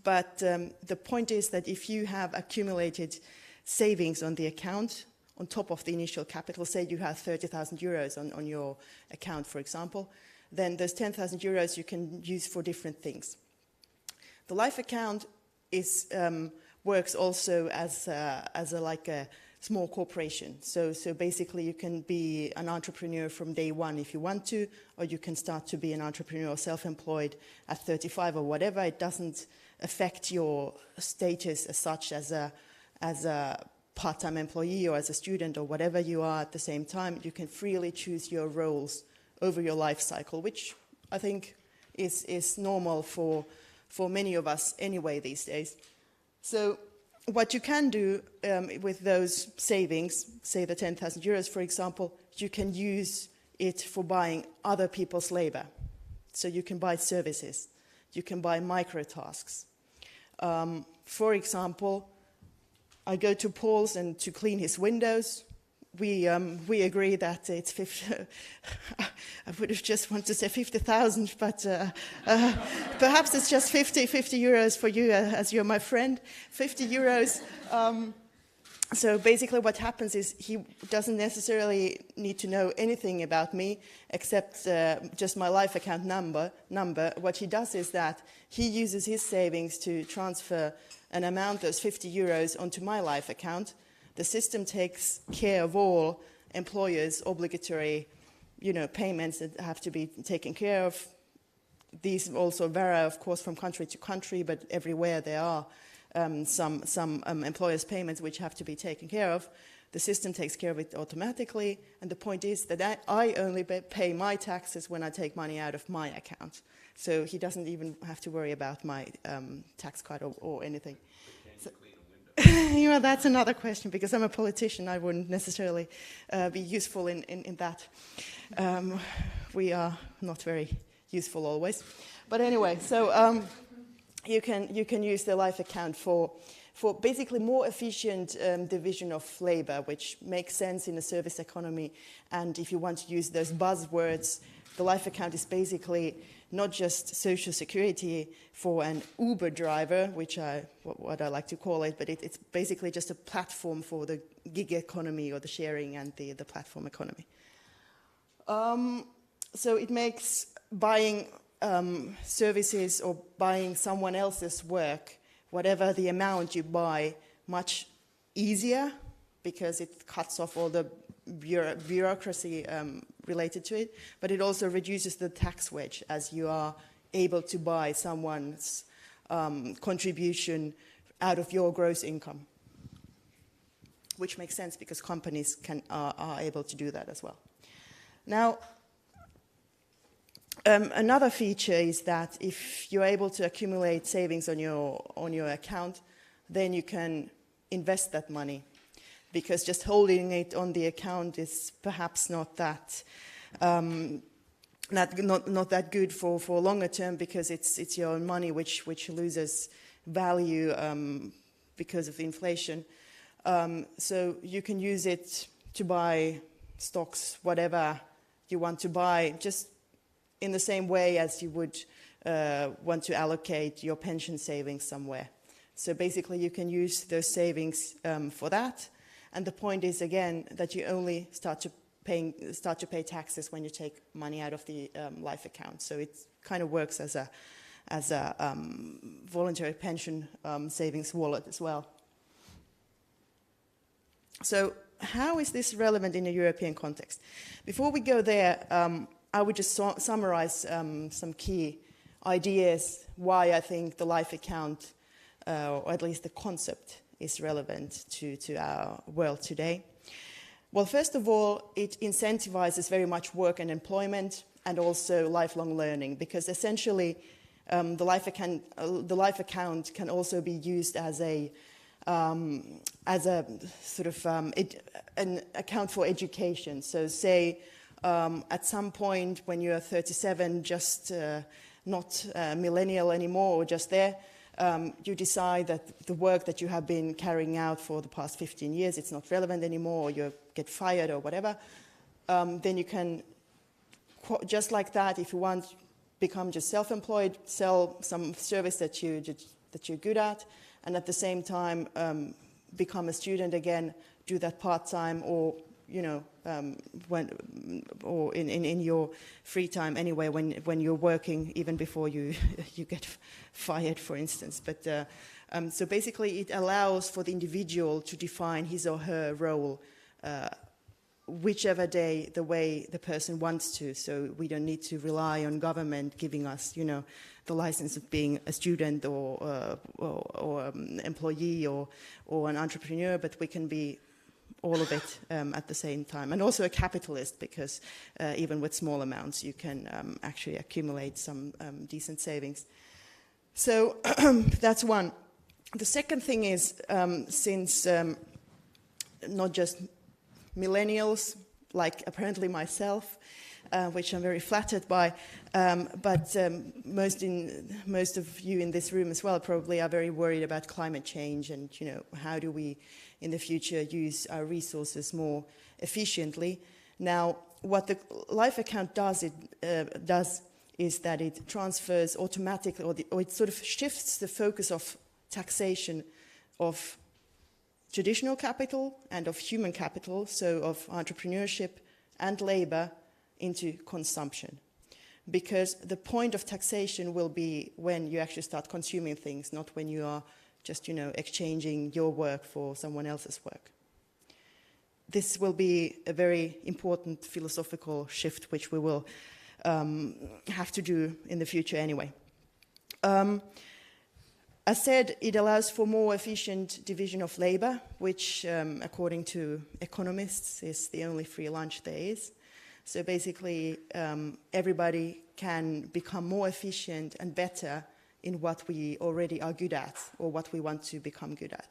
But the point is that if you have accumulated savings on the account, on top of the initial capital, say you have 30,000 euros on your account, for example, then those 10,000 euros you can use for different things. The life account works also as a small corporation. So basically you can be an entrepreneur from day one if you want to, or you can start to be an entrepreneur or self-employed at 35 or whatever. It doesn't affect your status as such as a part-time employee or as a student or whatever you are at the same time. You can freely choose your roles over your life cycle, which I think is normal for many of us anyway these days. So what you can do with those savings, say the 10,000 euros, for example, you can use it for buying other people's labor. So you can buy services, you can buy micro tasks. For example, I go to Paul's and to clean his windows. We agree that it's 50. I would have just wanted to say 50,000, but perhaps it's just 50 euros for you, as you're my friend. 50 euros. So basically what happens is he doesn't necessarily need to know anything about me except just my life account number. What he does is that he uses his savings to transfer an amount, those 50 euros, onto my life account. The system takes care of all employers' obligatory, payments that have to be taken care of. These also vary, of course, from country to country, but everywhere there are some employers' payments which have to be taken care of. The system takes care of it automatically, and the point is that I only pay my taxes when I take money out of my account. So he doesn't even have to worry about my tax card or anything. So, that's another question, because I'm a politician. I wouldn't necessarily be useful in that. We are not very useful always. But anyway, so you can use the life account for basically more efficient division of labor, which makes sense in a service economy. And if you want to use those buzzwords, the life account is basically not just social security for an Uber driver, which what I like to call it, but it's basically just a platform for the gig economy or the sharing and the platform economy. So it makes buying services or buying someone else's work, whatever the amount you buy, much easier, because it cuts off all the bureaucracy related to it, but it also reduces the tax wedge, as you are able to buy someone's contribution out of your gross income, which makes sense because companies are able to do that as well. Now, another feature is that if you're able to accumulate savings on your account, then you can invest that money, because just holding it on the account is perhaps not that not that good for longer term, because it's your own money which loses value because of inflation. So you can use it to buy stocks, whatever you want to buy, just in the same way as you would want to allocate your pension savings somewhere. So basically you can use those savings for that. And the point is, again, that you only start to pay taxes when you take money out of the life account. So it kind of works as a voluntary pension savings wallet as well. So how is this relevant in a European context? Before we go there, I would just summarize some key ideas why I think the life account, or at least the concept, is relevant to our world today. Well, first of all, it incentivizes very much work and employment, and also lifelong learning, because essentially the life account can also be used as a sort of an account for education. So say at some point when you're 37, just not millennial anymore, or just there, you decide that the work that you have been carrying out for the past 15 years, it's not relevant anymore, or you get fired or whatever, then you can, just like that, if you want, become just self-employed, sell some service that you're good at, and at the same time become a student again, do that part-time, or or in your free time anyway, when you're working, even before you get fired, for instance. But so basically, it allows for the individual to define his or her role, whichever day, the way the person wants to. So we don't need to rely on government giving us, the license of being a student or employee or an entrepreneur, but we can be all of it at the same time. And also a capitalist, because even with small amounts, you can actually accumulate some decent savings. So that's one. The second thing is, since not just millennials, like apparently myself, which I'm very flattered by. But most of you in this room as well probably are very worried about climate change and, you know, how do we in the future use our resources more efficiently. Now, what the Life account does is that it transfers automatically, or it sort of shifts the focus of taxation of traditional capital and of human capital, so of entrepreneurship and labor, into consumption. Because the point of taxation will be when you actually start consuming things, not when you are just, you know, exchanging your work for someone else's work. This will be a very important philosophical shift, which we will have to do in the future anyway. As said, it allows for more efficient division of labor, which, according to economists, is the only free lunch there is. So basically, everybody can become more efficient and better in what we already are good at, or what we want to become good at.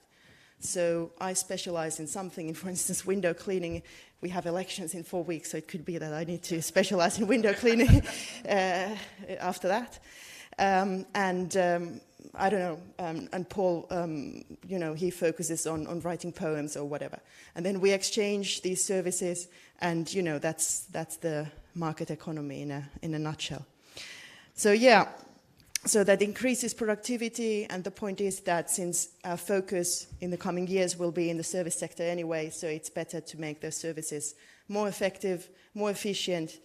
So I specialize in something, for instance, window cleaning. We have elections in 4 weeks, so it could be that I need to specialize in window cleaning after that. I don't know, and Paul, you know, he focuses on writing poems or whatever. And then we exchange these services, and, you know, that's the market economy in a nutshell. So, yeah, so that increases productivity, and the point is that since our focus in the coming years will be in the service sector anyway, so it's better to make those services more effective, more efficient,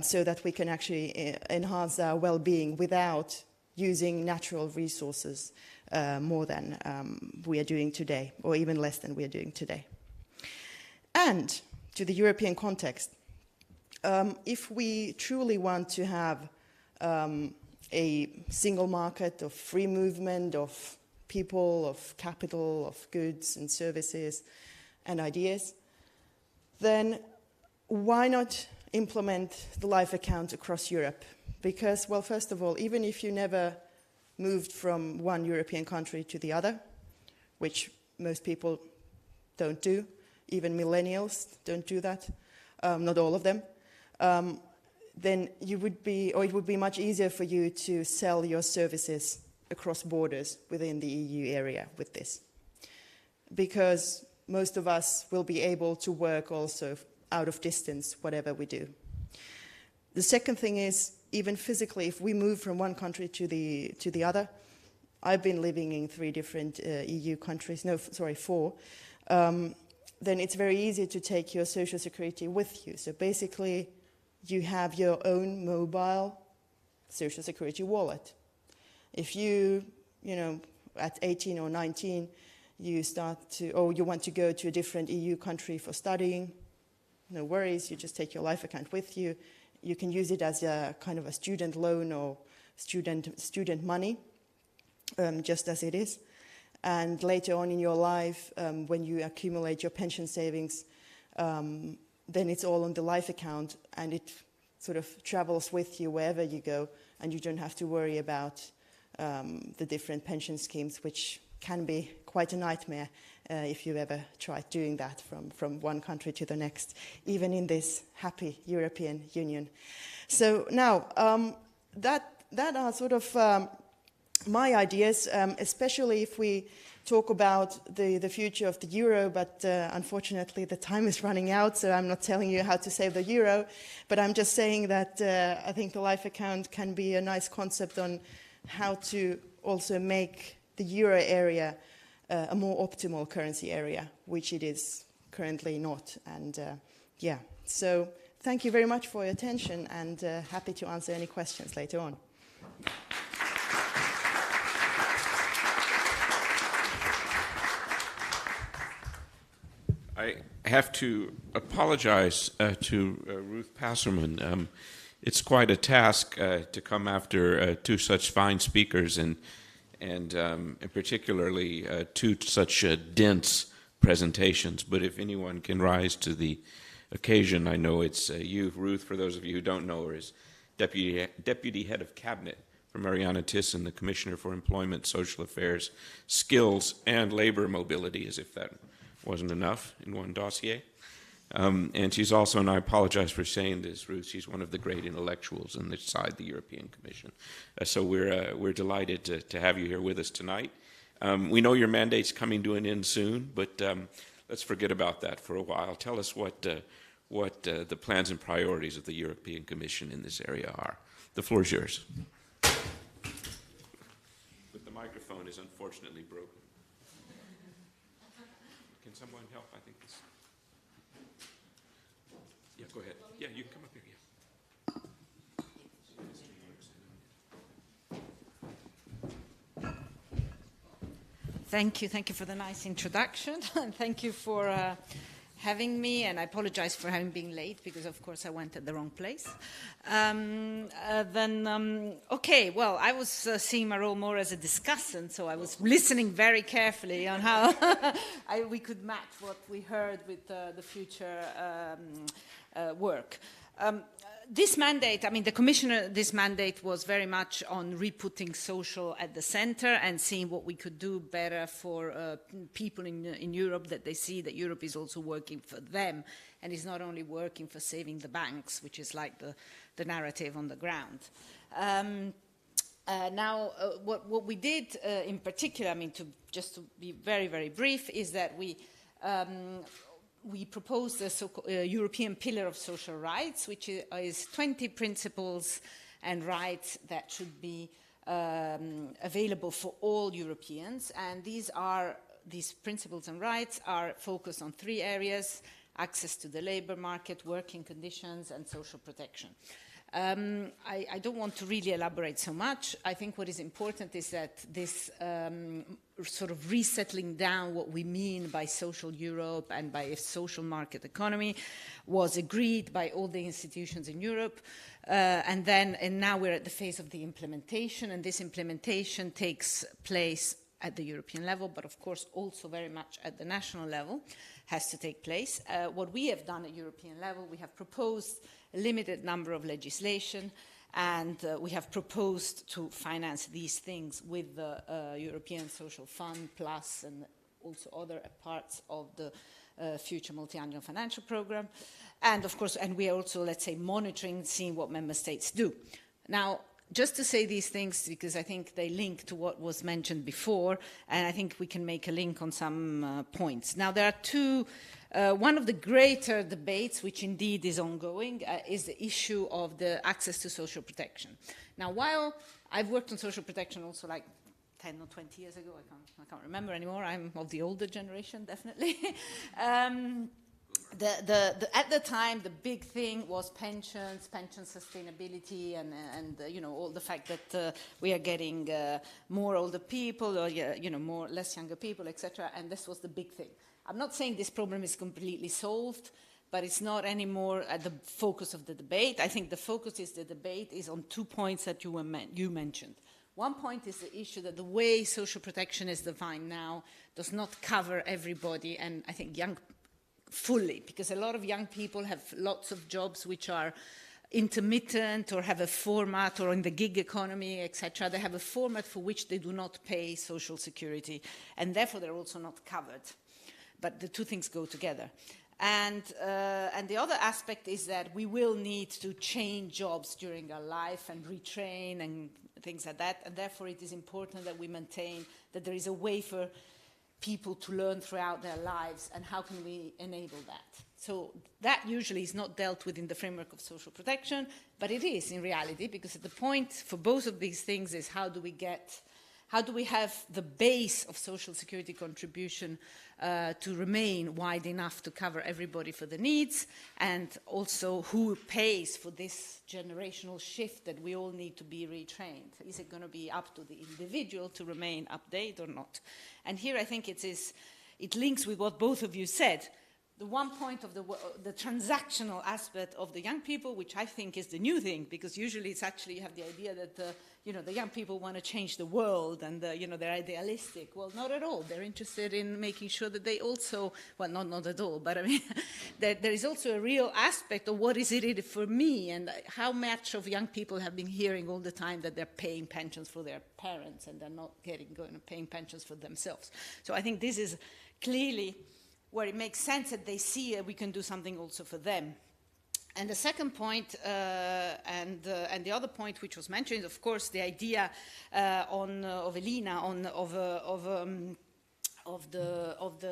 so that we can actually enhance our well-being without using natural resources more than we are doing today, or even less than we are doing today. And to the European context, if we truly want to have a single market of free movement of people, of capital, of goods and services and ideas, then why not implement the Life account across Europe? Because, well, first of all, even if you never moved from one European country to the other, which most people don't do, even millennials don't do that, not all of them, then you would be, or it would be much easier for you to sell your services across borders within the EU area with this. Because most of us will be able to work also out of distance, whatever we do. The second thing is, even physically, if we move from one country to the other, I've been living in 3 different EU countries, 4, then it's very easy to take your social security with you. So basically, you have your own mobile social security wallet. If you know, at 18 or 19, you start to, or you want to go to a different EU country for studying, no worries, you just take your Life account with you. You can use it as a kind of a student loan or student money, just as it is. And later on in your life, when you accumulate your pension savings, then it's all on the Life account, and it sort of travels with you wherever you go, and you don't have to worry about the different pension schemes, which can be quite a nightmare if you've ever tried doing that from one country to the next, even in this happy European Union. So now, that are sort of my ideas, especially if we talk about the future of the euro, but unfortunately the time is running out, so I'm not telling you how to save the euro, but I'm just saying that I think the Life account can be a nice concept on how to also make the euro area a more optimal currency area, which it is currently not. And yeah, so thank you very much for your attention, and happy to answer any questions later on. I have to apologize to Ruth Passerman. It's quite a task to come after 2 such fine speakers, and particularly 2 such dense presentations. But if anyone can rise to the occasion, I know it's you, Ruth. For those of you who don't know her, is Deputy Head of Cabinet for Marianne Thyssen, the Commissioner for Employment, Social Affairs, Skills, and Labor Mobility, as if that wasn't enough in one dossier. And she's also, and I apologize for saying this, Ruth, she's one of the great intellectuals inside the European Commission. So we're delighted to have you here with us tonight. We know your mandate's coming to an end soon, but let's forget about that for a while. Tell us what the plans and priorities of the European Commission in this area are. The floor is yours. But the microphone is unfortunately broken. Can someone help? I think this. Yeah, go ahead. Yeah, you can come up here. Yeah. Thank you for the nice introduction, and thank you for having me, and I apologize for having been late, because of course I went at the wrong place. Okay, well, I was seeing my role more as a discussant, so I was listening very carefully on how we could match what we heard with the future work. This mandate, I mean, the Commissioner, this mandate was very much on re-putting social at the center and seeing what we could do better for people in Europe, that they see that Europe is also working for them and is not only working for saving the banks, which is like the narrative on the ground. What we did in particular, I mean, just to be very, very brief, is that we proposed a European Pillar of Social Rights, which is 20 principles and rights that should be available for all Europeans. And these principles and rights are focused on 3 areas: access to the labor market, working conditions, and social protection. I don't want to really elaborate so much. I think what is important is that this sort of resettling down what we mean by social Europe and by a social market economy was agreed by all the institutions in Europe. And now we're at the phase of the implementation, and this implementation takes place at the European level, but of course also very much at the national level has to take place. What we have done at European level, we have proposed a limited number of legislation, and we have proposed to finance these things with the European Social Fund Plus and also other parts of the future multi-annual financial program. And of course, and we are also, let's say, monitoring, seeing what member states do. Now, just to say these things, because I think they link to what was mentioned before, and I think we can make a link on some points. Now, there are two. One of the greater debates, which indeed is ongoing, is the issue of the access to social protection. Now, while I've worked on social protection also like 10 or 20 years ago, I can't remember anymore, I'm of the older generation, definitely. At the time, the big thing was pensions, pension sustainability, and you know, all the fact that we are getting more older people, or you know, less younger people, etc. And this was the big thing. I'm not saying this problem is completely solved, but it's not anymore at the focus of the debate. I think the focus is the debate is on 2 points that you mentioned. One point is the issue that the way social protection is defined now does not cover everybody, and I think fully, because a lot of young people have lots of jobs which are intermittent or have a format, or in the gig economy, etc. They have a format for which they do not pay social security, and therefore they're also not covered. But the two things go together. And the other aspect is that we will need to change jobs during our life and retrain and things like that, and therefore it is important that we maintain that there is a way for people to learn throughout their lives, and how can we enable that? So that usually is not dealt with in the framework of social protection, but it is in reality, because the point for both of these things is how do we have the base of social security contribution to remain wide enough to cover everybody for the needs, and also who pays for this generational shift that we all need to be retrained? Is it going to be up to the individual to remain updated or not? And here I think it links with what both of you said. The one point of the transactional aspect of the young people, which I think is the new thing, because usually it's actually, you have the idea that the young people want to change the world, and they're idealistic. Well, not at all. They're interested in making sure that they also, well, not at all, but I mean, there is also a real aspect of what is it for me, and how much of young people have been hearing all the time that they're paying pensions for their parents and they're not going and paying pensions for themselves. So I think this is clearly where it makes sense that they see we can do something also for them. And the second point, and the other point which was mentioned, of course, the idea of Elina of the how do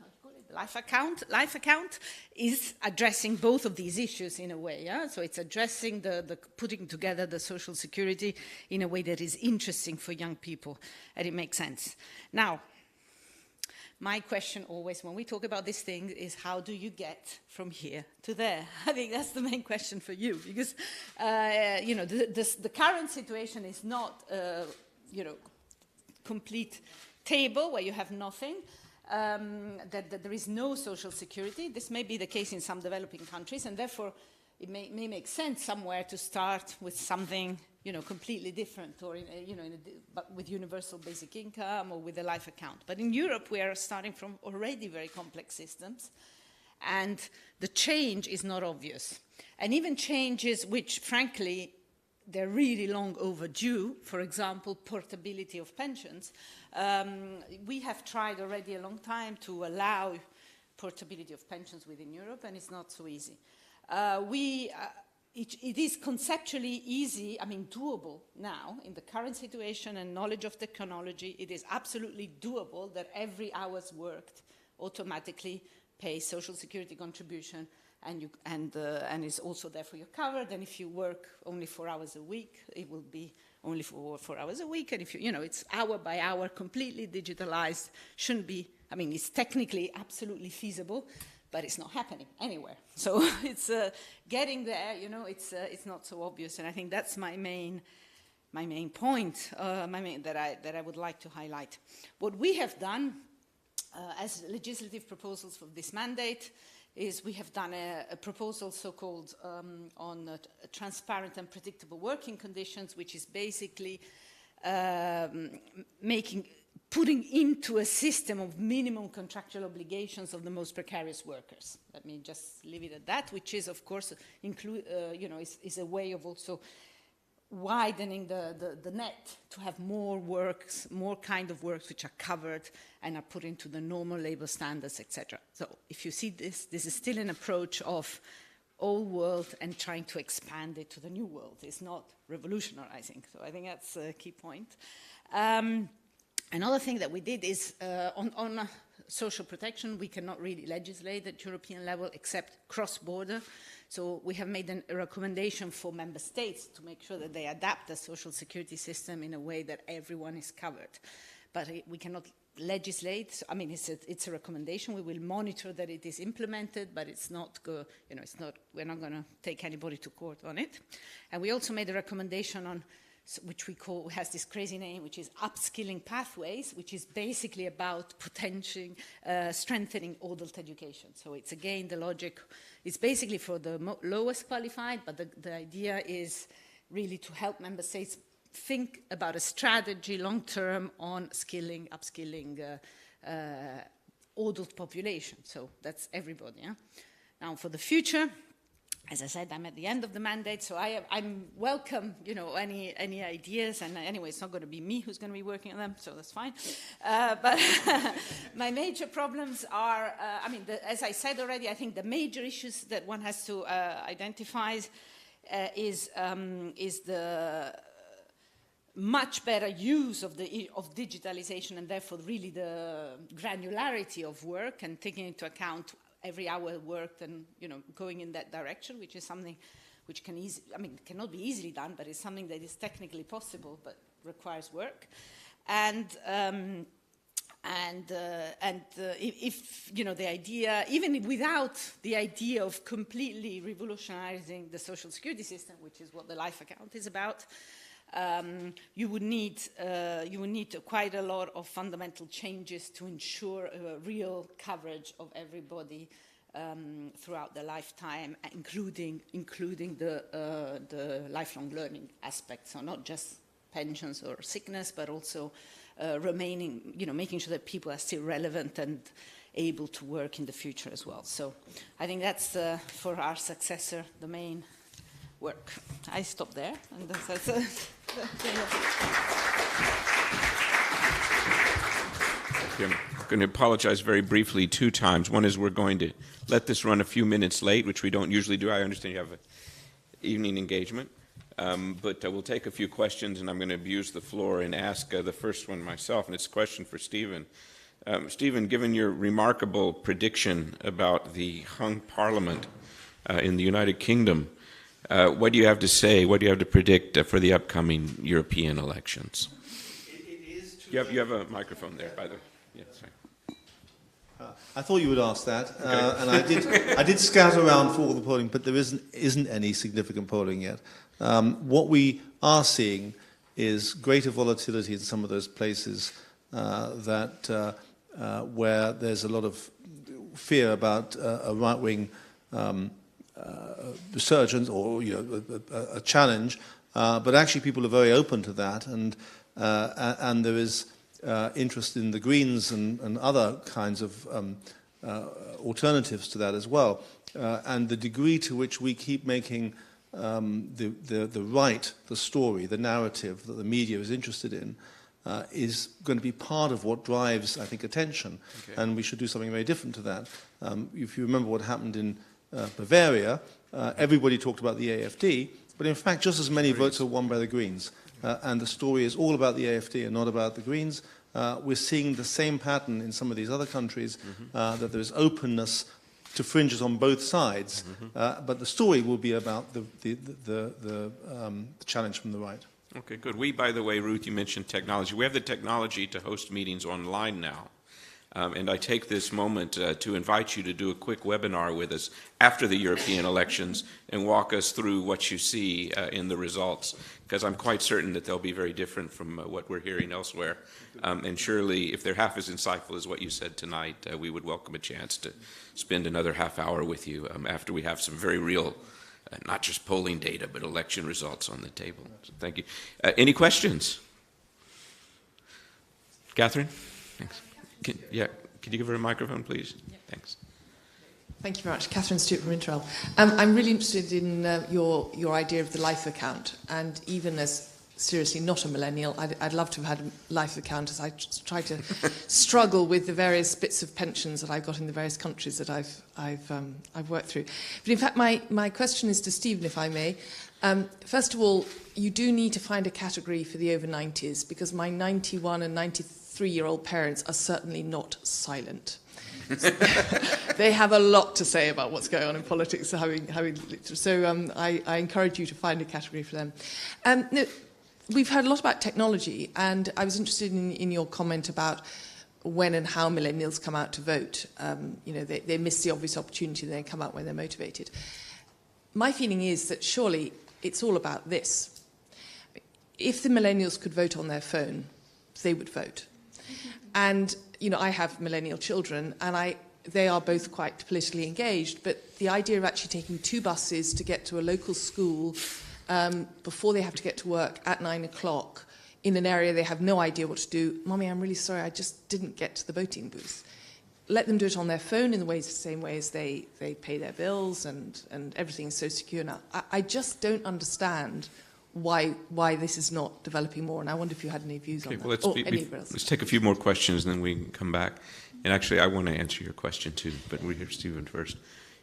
you call it, life account. Life account is addressing both of these issues in a way. Yeah? So it's addressing the putting together the social security in a way that is interesting for young people, and it makes sense. Now, my question always when we talk about these things is how do you get from here to there? I think that's the main question for you, because you know, the current situation is not you know, complete table where you have nothing, that there is no social security. This may be the case in some developing countries, and therefore it may make sense somewhere to start with something, you know, completely different, or you know, but with universal basic income or with a life account. But in Europe, we are starting from already very complex systems, and the change is not obvious. And even changes which, frankly, they're really long overdue, for example, portability of pensions. We have tried already a long time to allow portability of pensions within Europe, and it's not so easy. It is conceptually easy, I mean doable now, in the current situation and knowledge of technology, it is absolutely doable that every hour's worked automatically pays social security contribution, and is also therefore you're covered. And if you work only 4 hours a week, it will be only for 4 hours a week. And if you know, it's hour by hour, completely digitalized, shouldn't be, I mean, it's technically absolutely feasible, but it's not happening anywhere. So it's getting there, you know, it's not so obvious. And I think that's my main point, that I would like to highlight. What we have done as legislative proposals for this mandate is we have done a proposal so-called on transparent and predictable working conditions, which is basically putting into a system of minimum contractual obligations of the most precarious workers. Let me just leave it at that, which is, of course, you know, is a way of also widening the net to have more works, more kind of works which are covered and are put into the normal labor standards, etc. So if you see this is still an approach of old world and trying to expand it to the new world. It's not revolutionizing. So I think that's a key point. Another thing that we did is on social protection, we cannot really legislate at European level except cross-border. So we have made a recommendation for member states to make sure that they adapt the social security system in a way that everyone is covered. But we cannot legislate. I mean, it's a recommendation. We will monitor that it is implemented, but it's not, you know, we're not going to take anybody to court on it. And we also made a recommendation on, which we call, has this crazy name, which is upskilling pathways, which is basically about strengthening adult education. So it's again the logic, it's basically for the lowest qualified, but the idea is really to help member states think about a strategy long-term on upskilling adult population. So that's everybody. Yeah? Now for the future, as I said, I'm at the end of the mandate, so I'm welcome, you know, any ideas. And anyway, it's not going to be me who's going to be working on them, so that's fine. But my major problems are, I mean, as I said already, I think the major issues that one has to identify is the much better use of digitalization, and therefore really the granularity of work and taking into account every hour worked and, you know, going in that direction, which is something which cannot be easily done, but it's something that is technically possible but requires work. And if, you know, the idea, even without the idea of completely revolutionizing the social security system, which is what the life account is about, you would need quite a lot of fundamental changes to ensure real coverage of everybody throughout their lifetime, including the lifelong learning aspect. So not just pensions or sickness, but also remaining, you know, making sure that people are still relevant and able to work in the future as well. So I think that's for our successor the main work. I stop there, and that's I'm going to apologize very briefly 2 times. One is we're going to let this run a few minutes late, which we don't usually do. I understand you have an evening engagement. But we'll take a few questions, and I'm going to abuse the floor and ask the first one myself, and it's a question for Stephen. Stephen, given your remarkable prediction about the hung parliament in the United Kingdom, what do you have to say, what do you have to predict for the upcoming European elections? You have a microphone there, by the way. Yeah, sorry. I thought you would ask that, Okay. and I did scout around for all the polling, but there isn't any significant polling yet. What we are seeing is greater volatility in some of those places where there's a lot of fear about a right-wing resurgence or a challenge, but actually people are very open to that, and there is interest in the Greens and other kinds of alternatives to that as well. And the degree to which we keep making the right, the story, the narrative that the media is interested in is going to be part of what drives, I think, attention. Okay. And we should do something very different to that. If you remember what happened in Bavaria, everybody talked about the AfD, but in fact just as many votes were won by the Greens. And the story is all about the AfD and not about the Greens. We're seeing the same pattern in some of these other countries, that there's openness to fringes on both sides, but the story will be about the challenge from the right. Okay, good. We, by the way, Ruth, you mentioned technology. We have the technology to host meetings online now. And I take this moment to invite you to do a quick webinar with us after the European elections and walk us through what you see in the results, because I'm quite certain that they'll be very different from what we're hearing elsewhere. And surely, if they're half as insightful as what you said tonight, we would welcome a chance to spend another half hour with you after we have some very real, not just polling data, but election results on the table. So thank you. Any questions? Catherine? Thanks. Can you give her a microphone, please? Yep. Thanks. Thank you very much. Catherine Stewart from Interel. I'm really interested in your idea of the life account, and even as seriously not a millennial, I'd love to have had a life account as I try to struggle with the various bits of pensions that I've got in the various countries that I've worked through. But in fact, my question is to Stephen, if I may. First of all, you do need to find a category for the over 90s, because my 91 and 93-year-old parents are certainly not silent. They have a lot to say about what's going on in politics. So I encourage you to find a category for them. No, we've heard a lot about technology, and I was interested in your comment about when and how millennials come out to vote. They miss the obvious opportunity, they come out when they're motivated. My feeling is that surely it's all about this. If the millennials could vote on their phone, they would vote. And, I have millennial children, and they are both quite politically engaged, but the idea of actually taking 2 buses to get to a local school before they have to get to work at 9 o'clock in an area they have no idea what to do, Mummy, I'm really sorry, I just didn't get to the voting booth. Let them do it on their phone in the same way as they pay their bills, and everything is so secure now. I just don't understand why this is not developing more, and I wonder if you had any views on that. Well, let's take a few more questions, and then we can come back. And actually, I want to answer your question too, but we hear Stephen first.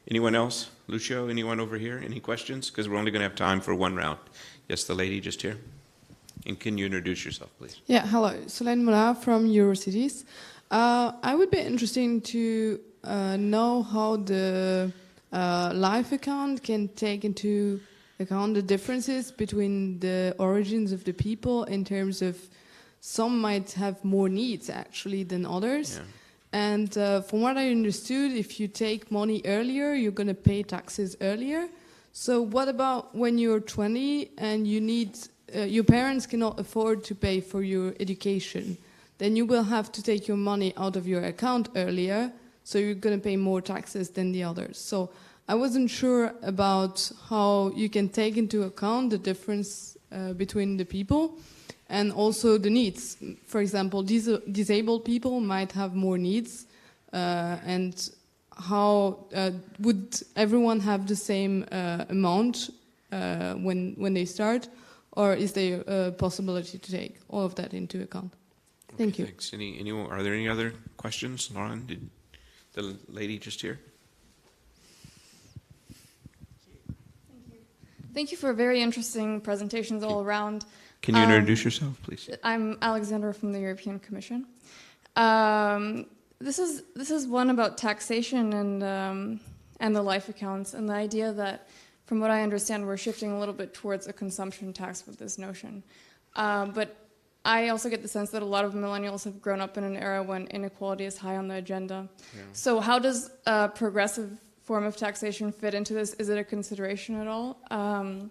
Anyone else? Lucio, anyone over here? Any questions? Because we're only going to have time for one round. Yes, the lady just here. And can you introduce yourself, please? Yeah, hello. Solène Moulin from Eurocities. I would be interested to know how the life account can take into account the differences between the origins of the people in terms of some might have more needs actually than others. Yeah. And from what I understood, if you take money earlier, you're going to pay taxes earlier. So what about when you're 20 and you need, your parents cannot afford to pay for your education? Then you will have to take your money out of your account earlier, so you're going to pay more taxes than the others. So I wasn't sure about how you can take into account the difference between the people and also the needs. For example, disabled people might have more needs, and how would everyone have the same amount when they start, or is there a possibility to take all of that into account? Thank you. Thanks. Are there any other questions? Lauren, did the lady just here? Thank you for very interesting presentations all around. Can you introduce yourself, please? I'm Alexandra from the European Commission. This is one about taxation and the life accounts, and the idea that, from what I understand, we're shifting a little bit towards a consumption tax with this notion. But I also get the sense that a lot of millennials have grown up in an era when inequality is high on the agenda. Yeah. So how does a progressive form of taxation fit into this? Is it a consideration at all? And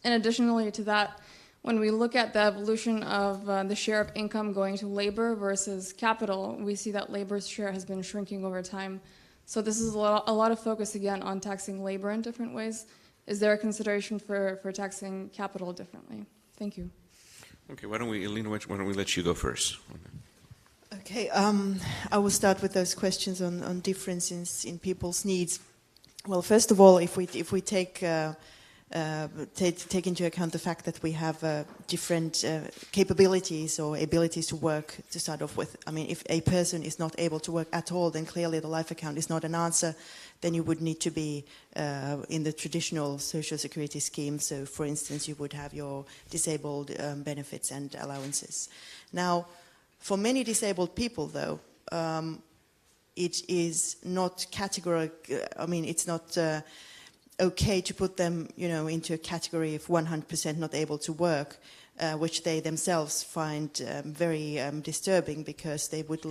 additionally to that, when we look at the evolution of the share of income going to labor versus capital, we see that labor's share has been shrinking over time. So this is a lot of focus, again, on taxing labor in different ways. Is there a consideration for taxing capital differently? Thank you. Okay, Elena, why don't we let you go first? Okay, I will start with those questions on differences in people's needs. Well, first of all, if we take into account the fact that we have different capabilities or abilities to work to start off with. I mean, if a person is not able to work at all, then clearly the life account is not an answer. Then you would need to be in the traditional social security scheme. So, for instance, you would have your disabled benefits and allowances. Now, for many disabled people, though, it is not categorical. I mean, it's not okay to put them, into a category of 100% not able to work, which they themselves find very disturbing, because they would,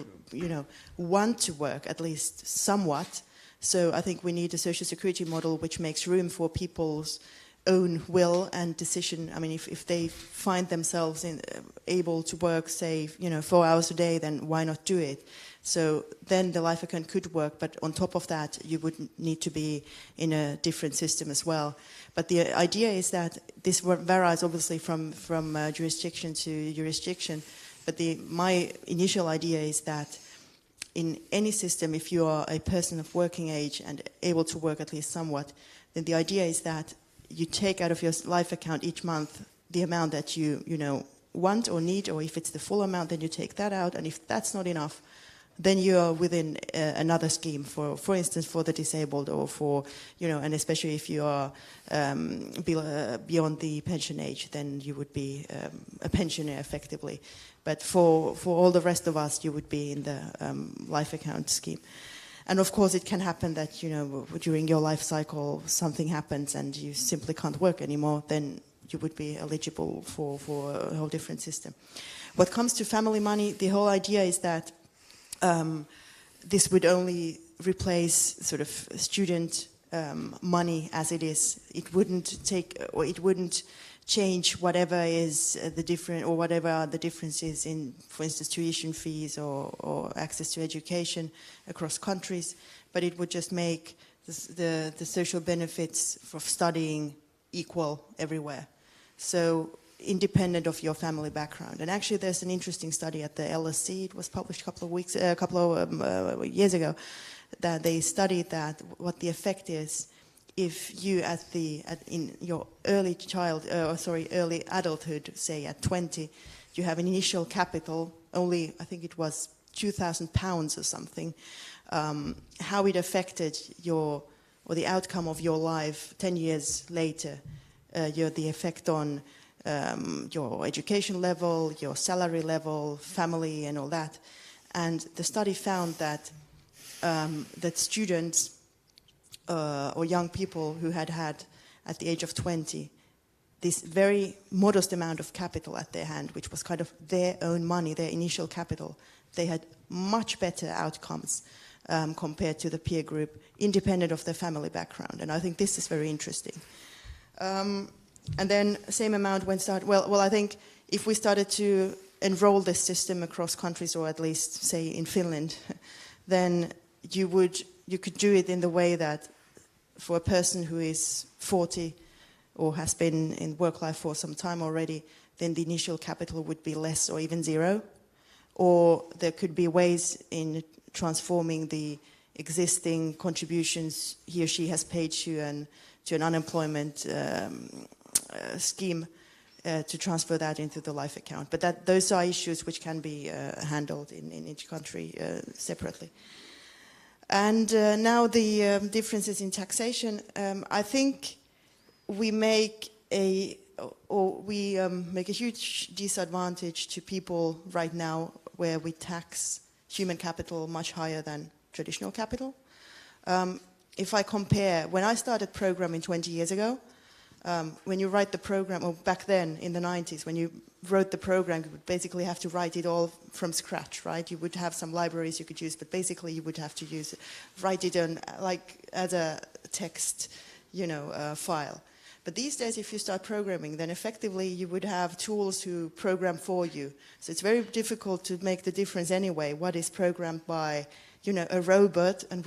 want to work at least somewhat. So I think we need a social security model which makes room for people's own will and decision. I mean, if they find themselves able to work, say, 4 hours a day, then why not do it? So then the life account could work, but on top of that, you would need to be in a different system as well. But the idea is that this varies obviously from jurisdiction to jurisdiction. But my initial idea is that in any system, if you are a person of working age and able to work at least somewhat, then the idea is that you take out of your life account each month the amount that you want or need, or if it's the full amount, then you take that out. And if that's not enough, then you are within another scheme, for instance, for the disabled, or for, and especially if you are beyond the pension age, then you would be a pensioner effectively. But for all the rest of us, you would be in the life account scheme. And of course, it can happen that, during your life cycle, something happens and you simply can't work anymore, then you would be eligible for a whole different system. What comes to family money, the whole idea is that this would only replace sort of student money as it is. It wouldn't change whatever is the different, or whatever are the differences in, for instance, tuition fees or access to education across countries. But it would just make the social benefits for studying equal everywhere. So independent of your family background. And actually there's an interesting study at the LSE, it was published a couple of years ago, that they studied that what the effect is if you in your early adulthood, say at 20, you have an initial capital, only I think it was £2,000 or something, how it affected the outcome of your life 10 years later, the effect on your education level, your salary level, family, and all that. And the study found that students or young people who had at the age of 20 this very modest amount of capital at their hand, which was kind of their own money, their initial capital, they had much better outcomes compared to the peer group, independent of their family background. And I think this is very interesting. And then same amount when well, I think if we started to enroll this system across countries, or at least say in Finland, then you could do it in the way that for a person who is 40 or has been in work life for some time already, then the initial capital would be less or even zero. Or there could be ways in transforming the existing contributions he or she has paid to an unemployment scheme to transfer that into the life account. But those are issues which can be handled in each country separately. And now the differences in taxation. I think we make a huge disadvantage to people right now, where we tax human capital much higher than traditional capital. If I compare, when I started programming 20 years ago, when you write the program, or back then in the 90s, when you wrote the program, you would basically have to write it all from scratch, right? You would have some libraries you could use, but basically you would have to write it on, like, as a text, file. But these days, if you start programming, then effectively you would have tools to program for you. So it's very difficult to make the difference anyway, what is programmed by, a robot, and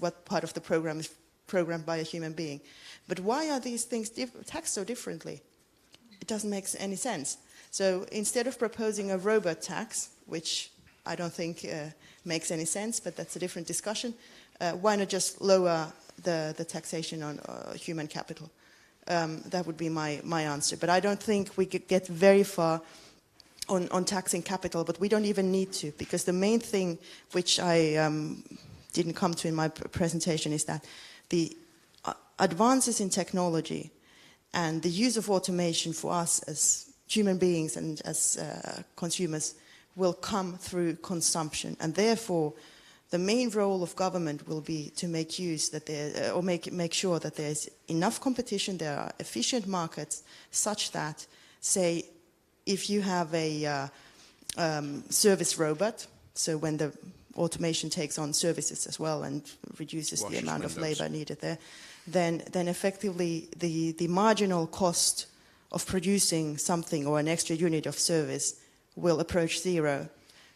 what part of the program is programmed by a human being. But why are these things taxed so differently? It doesn't make any sense. So instead of proposing a robot tax, which I don't think makes any sense, but that's a different discussion, why not just lower the taxation on human capital? That would be my answer. But I don't think we could get very far on taxing capital, but we don't even need to, because the main thing which I didn't come to in my presentation is that the advances in technology and the use of automation for us as human beings and as consumers will come through consumption, and therefore the main role of government will be to make sure that there's enough competition, there are efficient markets, such that, say, if you have a service robot, so when the automation takes on services as well and reduces the amount of labor needed there, then effectively the marginal cost of producing something or an extra unit of service will approach zero.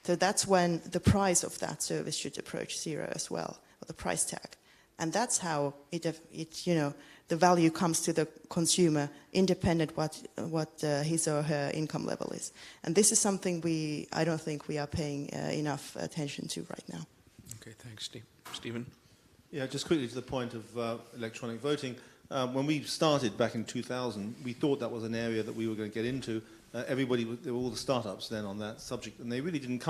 So that's when the price of that service should approach zero as well, or the price tag. And that's how the value comes to the consumer, independent what his or her income level is. And this is something I don't think we are paying enough attention to right now. Okay, thanks, Stephen. Yeah, just quickly to the point of electronic voting. When we started back in 2000, we thought that was an area that we were going to get into. There were all the startups then on that subject, and they really didn't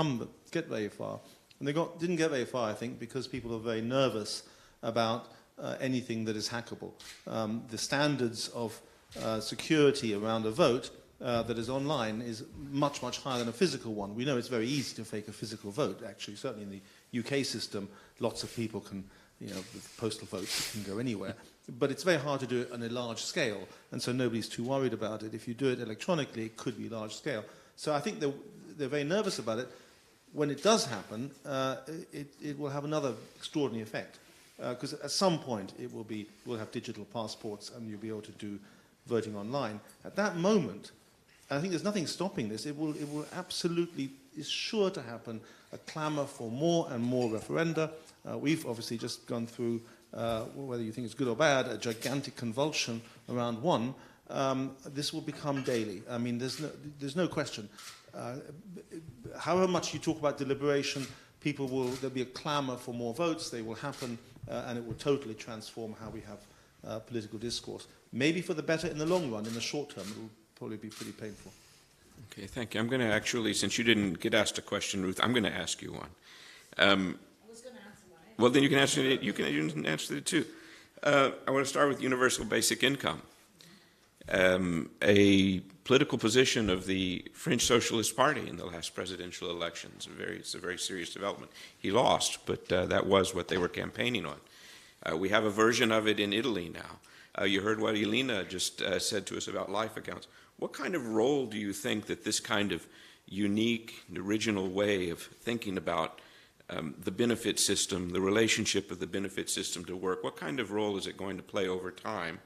get very far. And they didn't get very far, I think, because people are very nervous about anything that is hackable. The standards of security around a vote that is online is much, much higher than a physical one. We know it's very easy to fake a physical vote, actually. Certainly in the UK system, lots of people can, with postal votes, can go anywhere. But it's very hard to do it on a large scale, and so nobody's too worried about it. If you do it electronically, it could be large scale. So I think they're very nervous about it. When it does happen, it will have another extraordinary effect, because at some point we'll have digital passports and you'll be able to do voting online. At that moment, I think there's nothing stopping this. It will absolutely, is sure to happen, a clamour for more and more referenda. We've obviously just gone through, whether you think it's good or bad, a gigantic convulsion around one. This will become daily. I mean, there's no question. However much you talk about deliberation, there'll be a clamour for more votes. They will happen, and it will totally transform how we have political discourse. Maybe for the better in the long run. In the short term, it will probably be pretty painful. Okay, thank you. I'm going to actually, since you didn't get asked a question, Ruth, I'm going to ask you one. I was going to answer one. Well, then you can answer it. You can answer it too. I want to start with universal basic income. A political position of the French Socialist Party in the last presidential elections. It's a very serious development. He lost, but that was what they were campaigning on. We have a version of it in Italy now. You heard what Elena just said to us about life accounts. What kind of role do you think that this kind of unique, original way of thinking about the benefit system, the relationship of the benefit system to work, what kind of role is it going to play over time?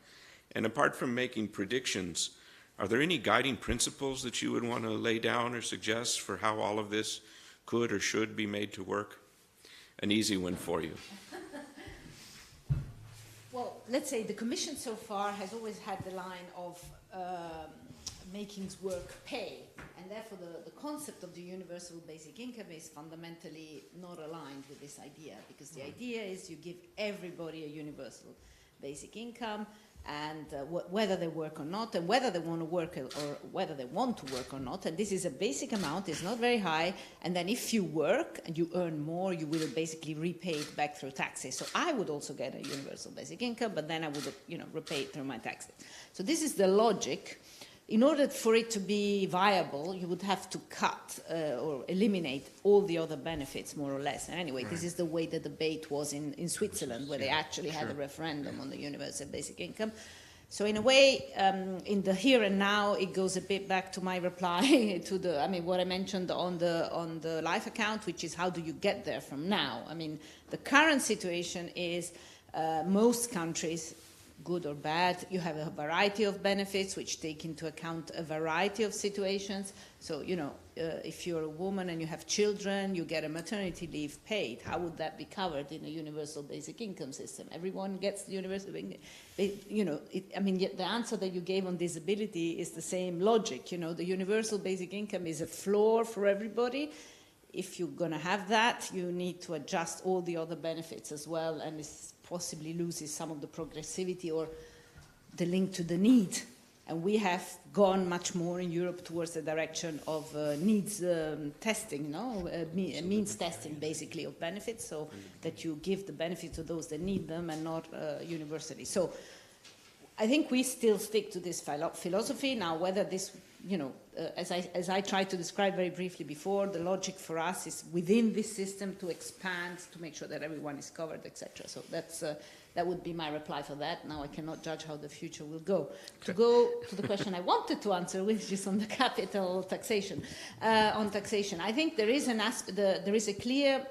And apart from making predictions, are there any guiding principles that you would want to lay down or suggest for how all of this could or should be made to work? An easy one for you. Well, let's say the Commission so far has always had the line of making work pay, and therefore the concept of the universal basic income is fundamentally not aligned with this idea, because the idea is you give everybody a universal basic income, and whether they work or not, and whether they want to work or whether they want to work or not. And this is a basic amount, it's not very high, and then if you work and you earn more, you will basically repay it back through taxes. So I would also get a universal basic income, but then I would, repay it through my taxes. So this is the logic. In order for it to be viable, you would have to cut or eliminate all the other benefits, more or less. And anyway, this is the way the debate was in Switzerland, where they actually had a referendum on the universal basic income. So in a way, in the here and now, it goes a bit back to my reply to what I mentioned on the life account, which is how do you get there from now? I mean, the current situation is most countries, good or bad, you have a variety of benefits which take into account a variety of situations. So, if you're a woman and you have children, you get a maternity leave paid. How would that be covered in a universal basic income system? Everyone gets the universal basic income. The answer that you gave on disability is the same logic. The universal basic income is a floor for everybody. If you're going to have that, you need to adjust all the other benefits as well, and it's possibly loses some of the progressivity or the link to the need. And we have gone much more in Europe towards the direction of needs testing, means testing basically of benefits, so that you give the benefit to those that need them and not universally. So I think we still stick to this philosophy. Now, whether this, as I tried to describe very briefly before, the logic for us is within this system to expand, to make sure that everyone is covered, etc. So that would be my reply for that. Now I cannot judge how the future will go. To go to the question I wanted to answer, which is on the capital taxation. On taxation, I think there is there is a clear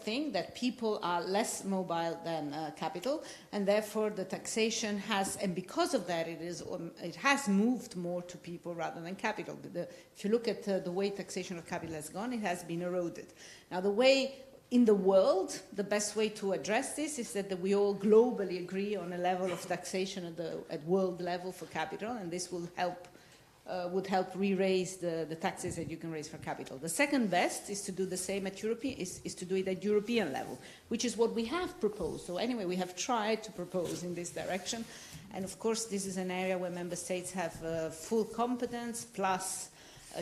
thing that people are less mobile than capital, and therefore the taxation has, and because of that, it has moved more to people rather than capital. If you look at the way taxation of capital has gone, it has been eroded. Now, the way in the world, the best way to address this is that we all globally agree on a level of taxation at world level for capital, and this will help. Would help re-raise the taxes that you can raise for capital. The second best is to do the same at European, is to do it at European level, which is what we have proposed. So anyway, we have tried to propose in this direction. And of course, this is an area where member states have full competence, plus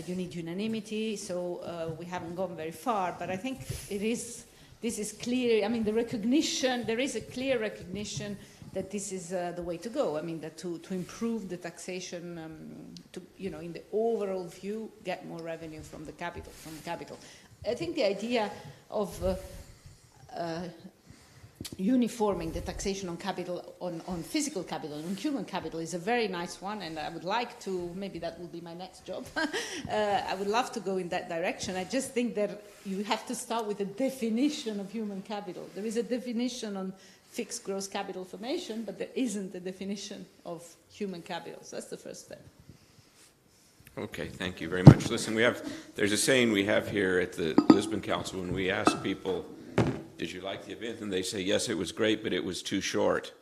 you need unanimity. So we haven't gone very far, but I think this is clear. I mean, there is a clear recognition that this is the way to go. I mean, that to improve the taxation, in the overall view, get more revenue from the capital. I think the idea of uniforming the taxation on capital, on physical capital, on human capital, is a very nice one, and I would like to, maybe that will be my next job. I would love to go in that direction. I just think that you have to start with a definition of human capital. There is a definition on fixed gross capital formation, but there isn't a definition of human capital. So that's the first step. Okay, thank you very much. Listen, there's a saying we have here at the Lisbon Council when we ask people, did you like the event? And they say, yes, it was great, but it was too short,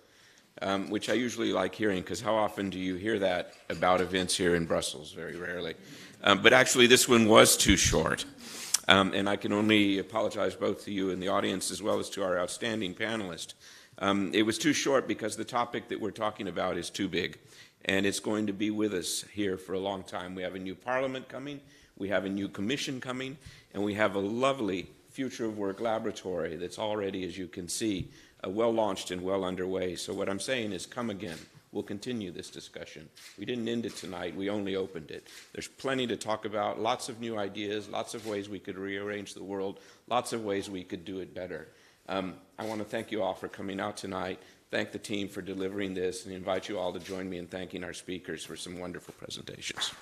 which I usually like hearing, because how often do you hear that about events here in Brussels? Very rarely. But actually, this one was too short. And I can only apologize both to you and the audience as well as to our outstanding panelists. It was too short because the topic that we're talking about is too big, and it's going to be with us here for a long time. We have a new parliament coming, we have a new commission coming, and we have a lovely future of work laboratory that's already, as you can see, well launched and well underway. So what I'm saying is come again. We'll continue this discussion. We didn't end it tonight, we only opened it. There's plenty to talk about, lots of new ideas, lots of ways we could rearrange the world, lots of ways we could do it better. I want to thank you all for coming out tonight, thank the team for delivering this, and invite you all to join me in thanking our speakers for some wonderful presentations.